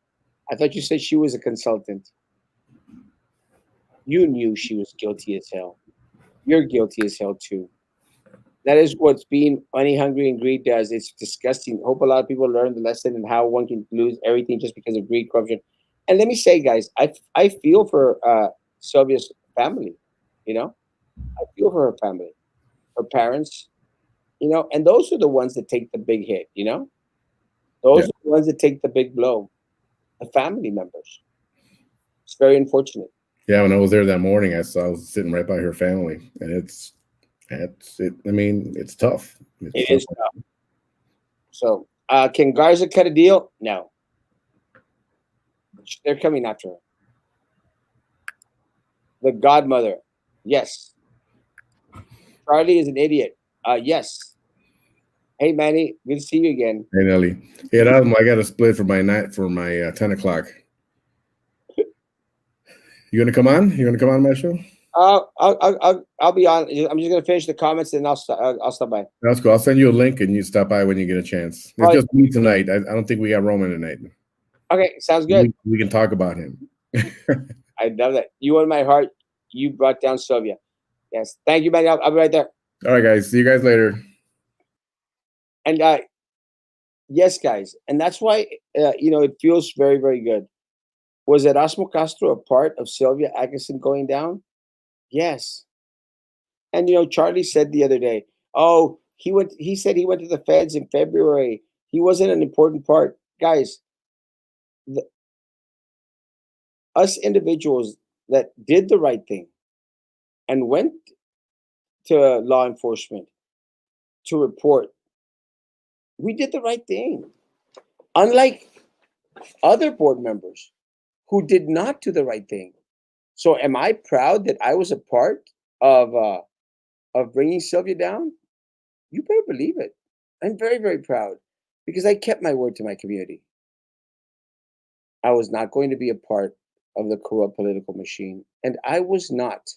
A: I thought you said she was a consultant. You knew she was guilty as hell. You're guilty as hell too. That is what's being money hungry and greed does. It's disgusting. Hope a lot of people learn the lesson and how one can lose everything just because of greed, corruption. And let me say, guys, I feel for Sylvia's family. You know, I feel for her family, her parents. You know, and those are the ones that take the big hit. You know, those
B: Yeah.
A: are the ones that take the big blow. The family members. It's very unfortunate.
B: Yeah. When I was there that morning, I was sitting right by her family, and it's it. I mean, it's tough. It's
A: It
B: tough.
A: is tough. So, can Garza cut a deal? No, they're coming after her. The godmother. Yes. Charlie is an idiot. Yes. Hey, Manny, good to see you again.
B: Hey, Nelly. Hey, Erasmo, I got a split for my night for my 10 o'clock. You gonna come on? You gonna come on my show?
A: I'll be on. I'm just gonna finish the comments and I'll stop by.
B: That's cool. I'll send you a link and you stop by when you get a chance.
A: All
B: It's
A: right.
B: just me tonight. I don't think we got Roman tonight.
A: Okay, sounds good.
B: We can talk about him.
A: I love that. You in my heart. You brought down Sylvia. Yes. Thank you, Manny. I'll be right there.
B: All right, guys. See you guys later.
A: And yes, guys, and that's why it feels very, very good. Was Erasmo Castro a part of Sylvia Atkinson going down? Yes. And Charlie said the other day, "Oh, he went. He said he went to the feds in February. He wasn't an important part." Guys, the, us individuals that did the right thing and went to law enforcement to report, we did the right thing. Unlike other board members who did not do the right thing. So, am I proud that I was a part of bringing Sylvia down? You better believe it. I'm very, very proud because I kept my word to my community. I was not going to be a part of the corrupt political machine, and I was not.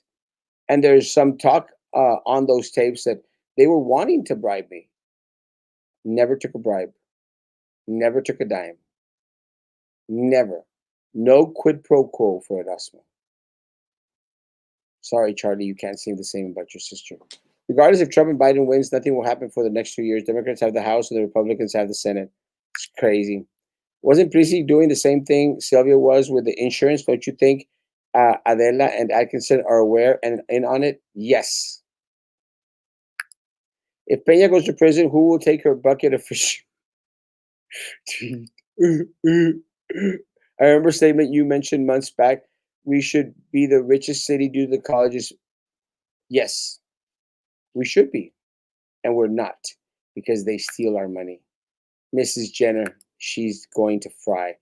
A: And there's some talk on those tapes that they were wanting to bribe me. Never took a bribe. Never took a dime. Never. No quid pro quo for Erasmo. Sorry, Charlie, you can't say the same about your sister. Regardless if Trump and Biden wins, nothing will happen for the next 2 years. Democrats have the House and the Republicans have the Senate. It's crazy. Wasn't Prissy doing the same thing Sylvia was with the insurance? Don't you think Adela and Atkinson are aware and in on it? Yes. If Peña goes to prison, who will take her bucket of fish? I remember a statement you mentioned months back. We should be the richest city due to the colleges. Yes, we should be. And we're not because they steal our money. Mrs. Jenner, she's going to fry.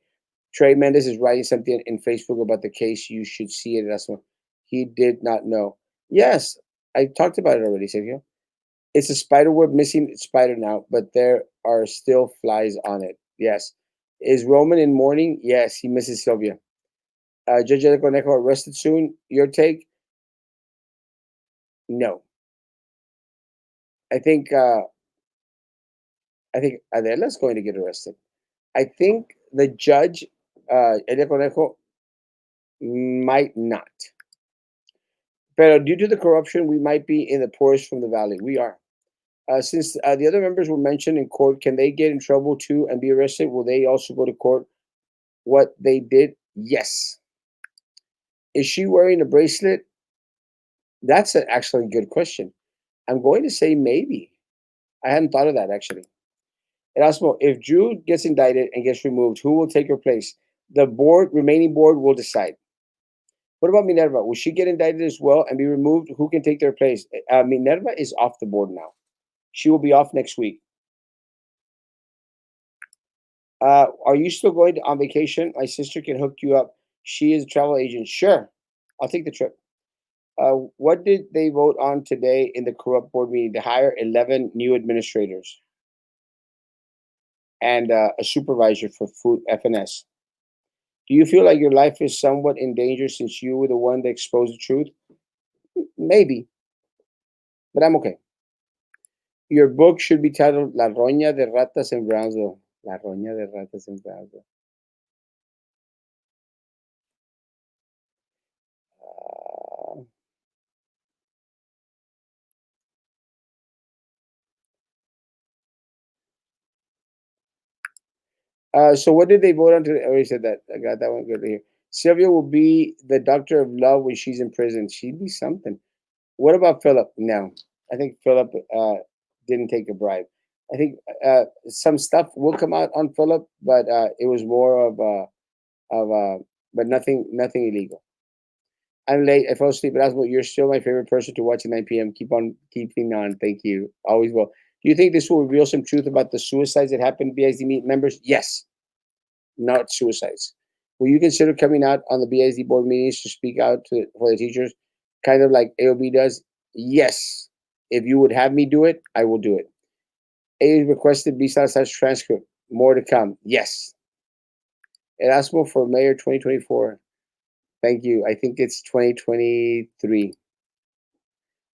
A: Trey Mendez is writing something in Facebook about the case. You should see it. That's what he did not know. Yes, I talked about it already, Sergio. It's a spider web missing spider now, but there are still flies on it. Yes. Is Roman in mourning? Yes, he misses Sylvia. Judge El Conejo arrested soon. Your take? No. I think uh, I think Adela's going to get arrested. I think the judge, Elia Conejo, might not. But due to the corruption, we might be in the poorest from the valley. We are. Since the other members were mentioned in court, can they get in trouble too and be arrested? Will they also go to court? What they did? Yes. Is she wearing a bracelet? That's actually a good question. I'm going to say maybe. I hadn't thought of that actually. Erasmo, if Drew gets indicted and gets removed, who will take her place? The remaining board will decide. What about Minerva? Will she get indicted as well and be removed? Who can take their place? Minerva is off the board now. She will be off next week. Are you still going on vacation? My sister can hook you up. She is a travel agent. Sure, I'll take the trip. What did they vote on today in the corrupt board meeting? To hire 11 new administrators and a supervisor for food FNS. Do you feel like your life is somewhat in danger since you were the one that exposed the truth? Maybe, but I'm okay. Your book should be titled La Roña de Ratas en Brownsville. La Roña de Ratas en Brownsville. Uh, so what did they vote on today? I already said that. I got that one good to hear. Sylvia will be the doctor of love when she's in prison. She'd be something. What about Philip? No, I think Philip didn't take a bribe. I think some stuff will come out on Philip, but it was more but nothing illegal. I'm late. I fell asleep. Erasmo, you're still my favorite person to watch at 9 p.m. Keep on keeping on. Thank you. Always will. Do you think this will reveal some truth about the suicides that happened to BISD members? Yes, not suicides. Will you consider coming out on the BISD board meetings to speak out for the teachers, kind of like AOB does? Yes. If you would have me do it, I will do it. A requested B/slash transcript. More to come. Yes. Erasmo for Mayor 2024. Thank you. I think it's 2023.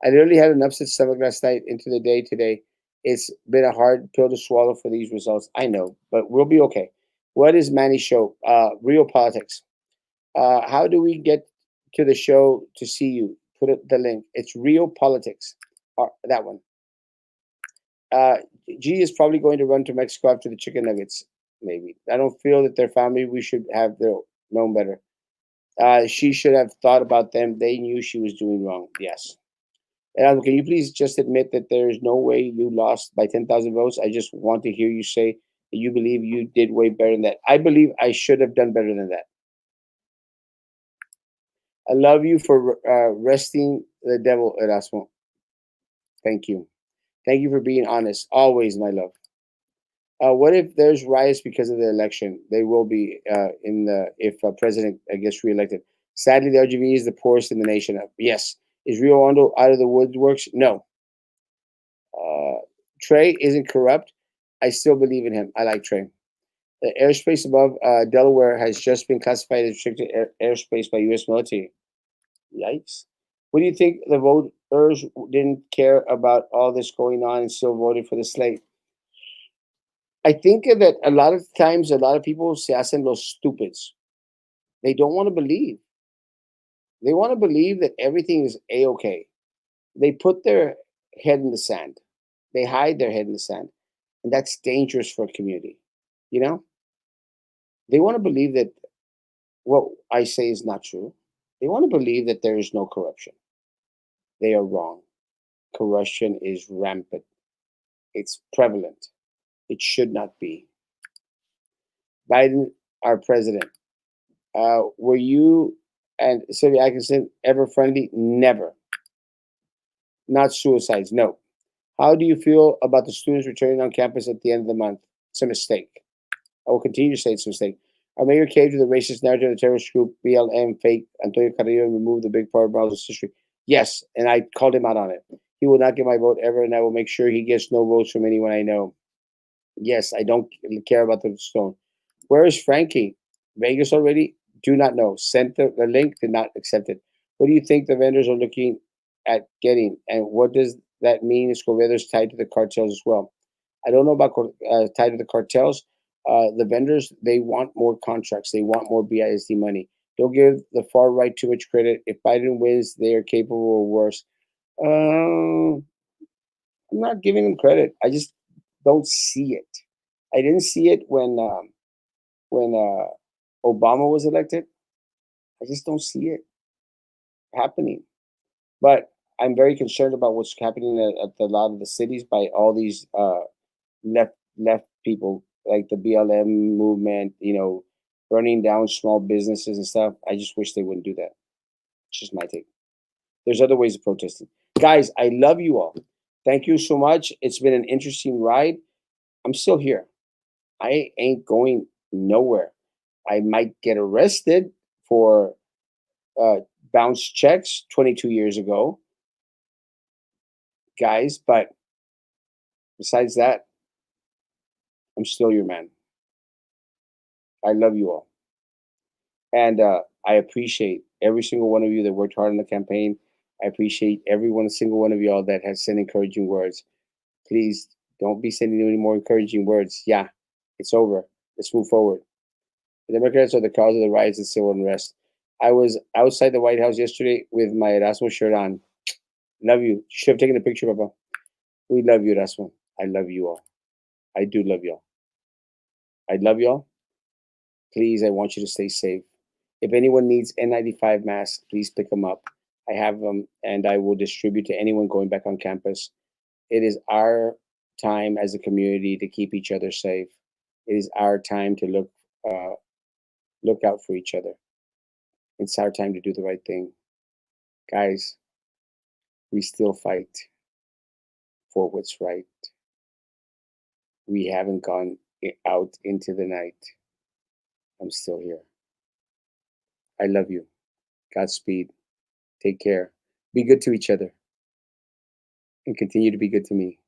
A: I literally had an upset stomach last night into the day today. It's been a hard pill to swallow for these results. I know, but we'll be okay. What is Manny's show? Real politics. How do we get to the show to see you? Put the link. It's Real Politics. That one. Uh, G is probably going to run to Mexico after the chicken nuggets. Maybe. I don't feel that their family. We should have known better. She should have thought about them. They knew she was doing wrong. Yes. And can you please just admit that there is no way you lost by 10,000 votes? I just want to hear you say that you believe you did way better than that. I believe I should have done better than that. I love you for resting the devil, Erasmo. Thank you. Thank you for being honest. Always, my love. What if there's riots because of the election? They will be in the if president gets reelected. Sadly, the LGBT is the poorest in the nation. Yes. Is Rio Hondo out of the woodworks? No. Uh, Trey isn't corrupt. I still believe in him. I like Trey. The airspace above Delaware has just been classified as restricted airspace by U.S. military. Yikes. What do you think the voters didn't care about all this going on and still voted for the slate? I think that a lot of times, a lot of people se hacen los stupids. They don't want to believe. They want to believe that everything is A-okay. They put their head in the sand. They hide their head in the sand. And that's dangerous for a community. You know? They want to believe that what I say is not true. They want to believe that there is no corruption. They are wrong. Corruption is rampant. It's prevalent. It should not be. Biden, our president. Were you and Sylvia Atkinson ever friendly? Never. Not suicides. No. How do you feel about the students returning on campus at the end of the month? It's a mistake. I will continue to say it's a mistake. Our mayor caved to the racist narrative of the terrorist group BLM fake Antonio Carrillo and removed the big part of Brazos history. Yes, and I called him out on it. He will not get my vote ever, and I will make sure he gets no votes from anyone I know. Yes, I don't care about the stone. Where is Frankie? Vegas already? Do not know. Sent the link, did not accept it. What do you think the vendors are looking at getting? And what does that mean? Escobedo's tied to the cartels as well. I don't know about tied to the cartels. The vendors, they want more contracts. They want more BISD money. Don't give the far right too much credit. If Biden wins, they are capable of worse. I'm not giving them credit. I just don't see it. I didn't see it when Obama was elected. I just don't see it happening. But I'm very concerned about what's happening at a lot of the cities by all these left people like the BLM movement. Burning down small businesses and stuff. I just wish they wouldn't do that. It's just my take. There's other ways of protesting. Guys, I love you all. Thank you so much. It's been an interesting ride. I'm still here. I ain't going nowhere. I might get arrested for uh, bounce checks 22 years ago, guys. But besides that, I'm still your man. I love you all. And I appreciate every single one of you that worked hard on the campaign. I appreciate every one single one of y'all that has sent encouraging words. Please don't be sending any more encouraging words. Yeah, it's over. Let's move forward. The Democrats are the cause of the riots and civil unrest. I was outside the White House yesterday with my Erasmo shirt on. Love you. You should have taken a picture, Papa. We love you, Erasmo. I love you all. I do love y'all. I love y'all. Please, I want you to stay safe. If anyone needs N95 masks, please pick them up. I have them and I will distribute to anyone going back on campus. It is our time as a community to keep each other safe. It is our time to uh, look out for each other. It's our time to do the right thing. Guys, we still fight for what's right. We haven't gone out into the night. I'm still here. I love you. Godspeed. Take care. Be good to each other and continue to be good to me.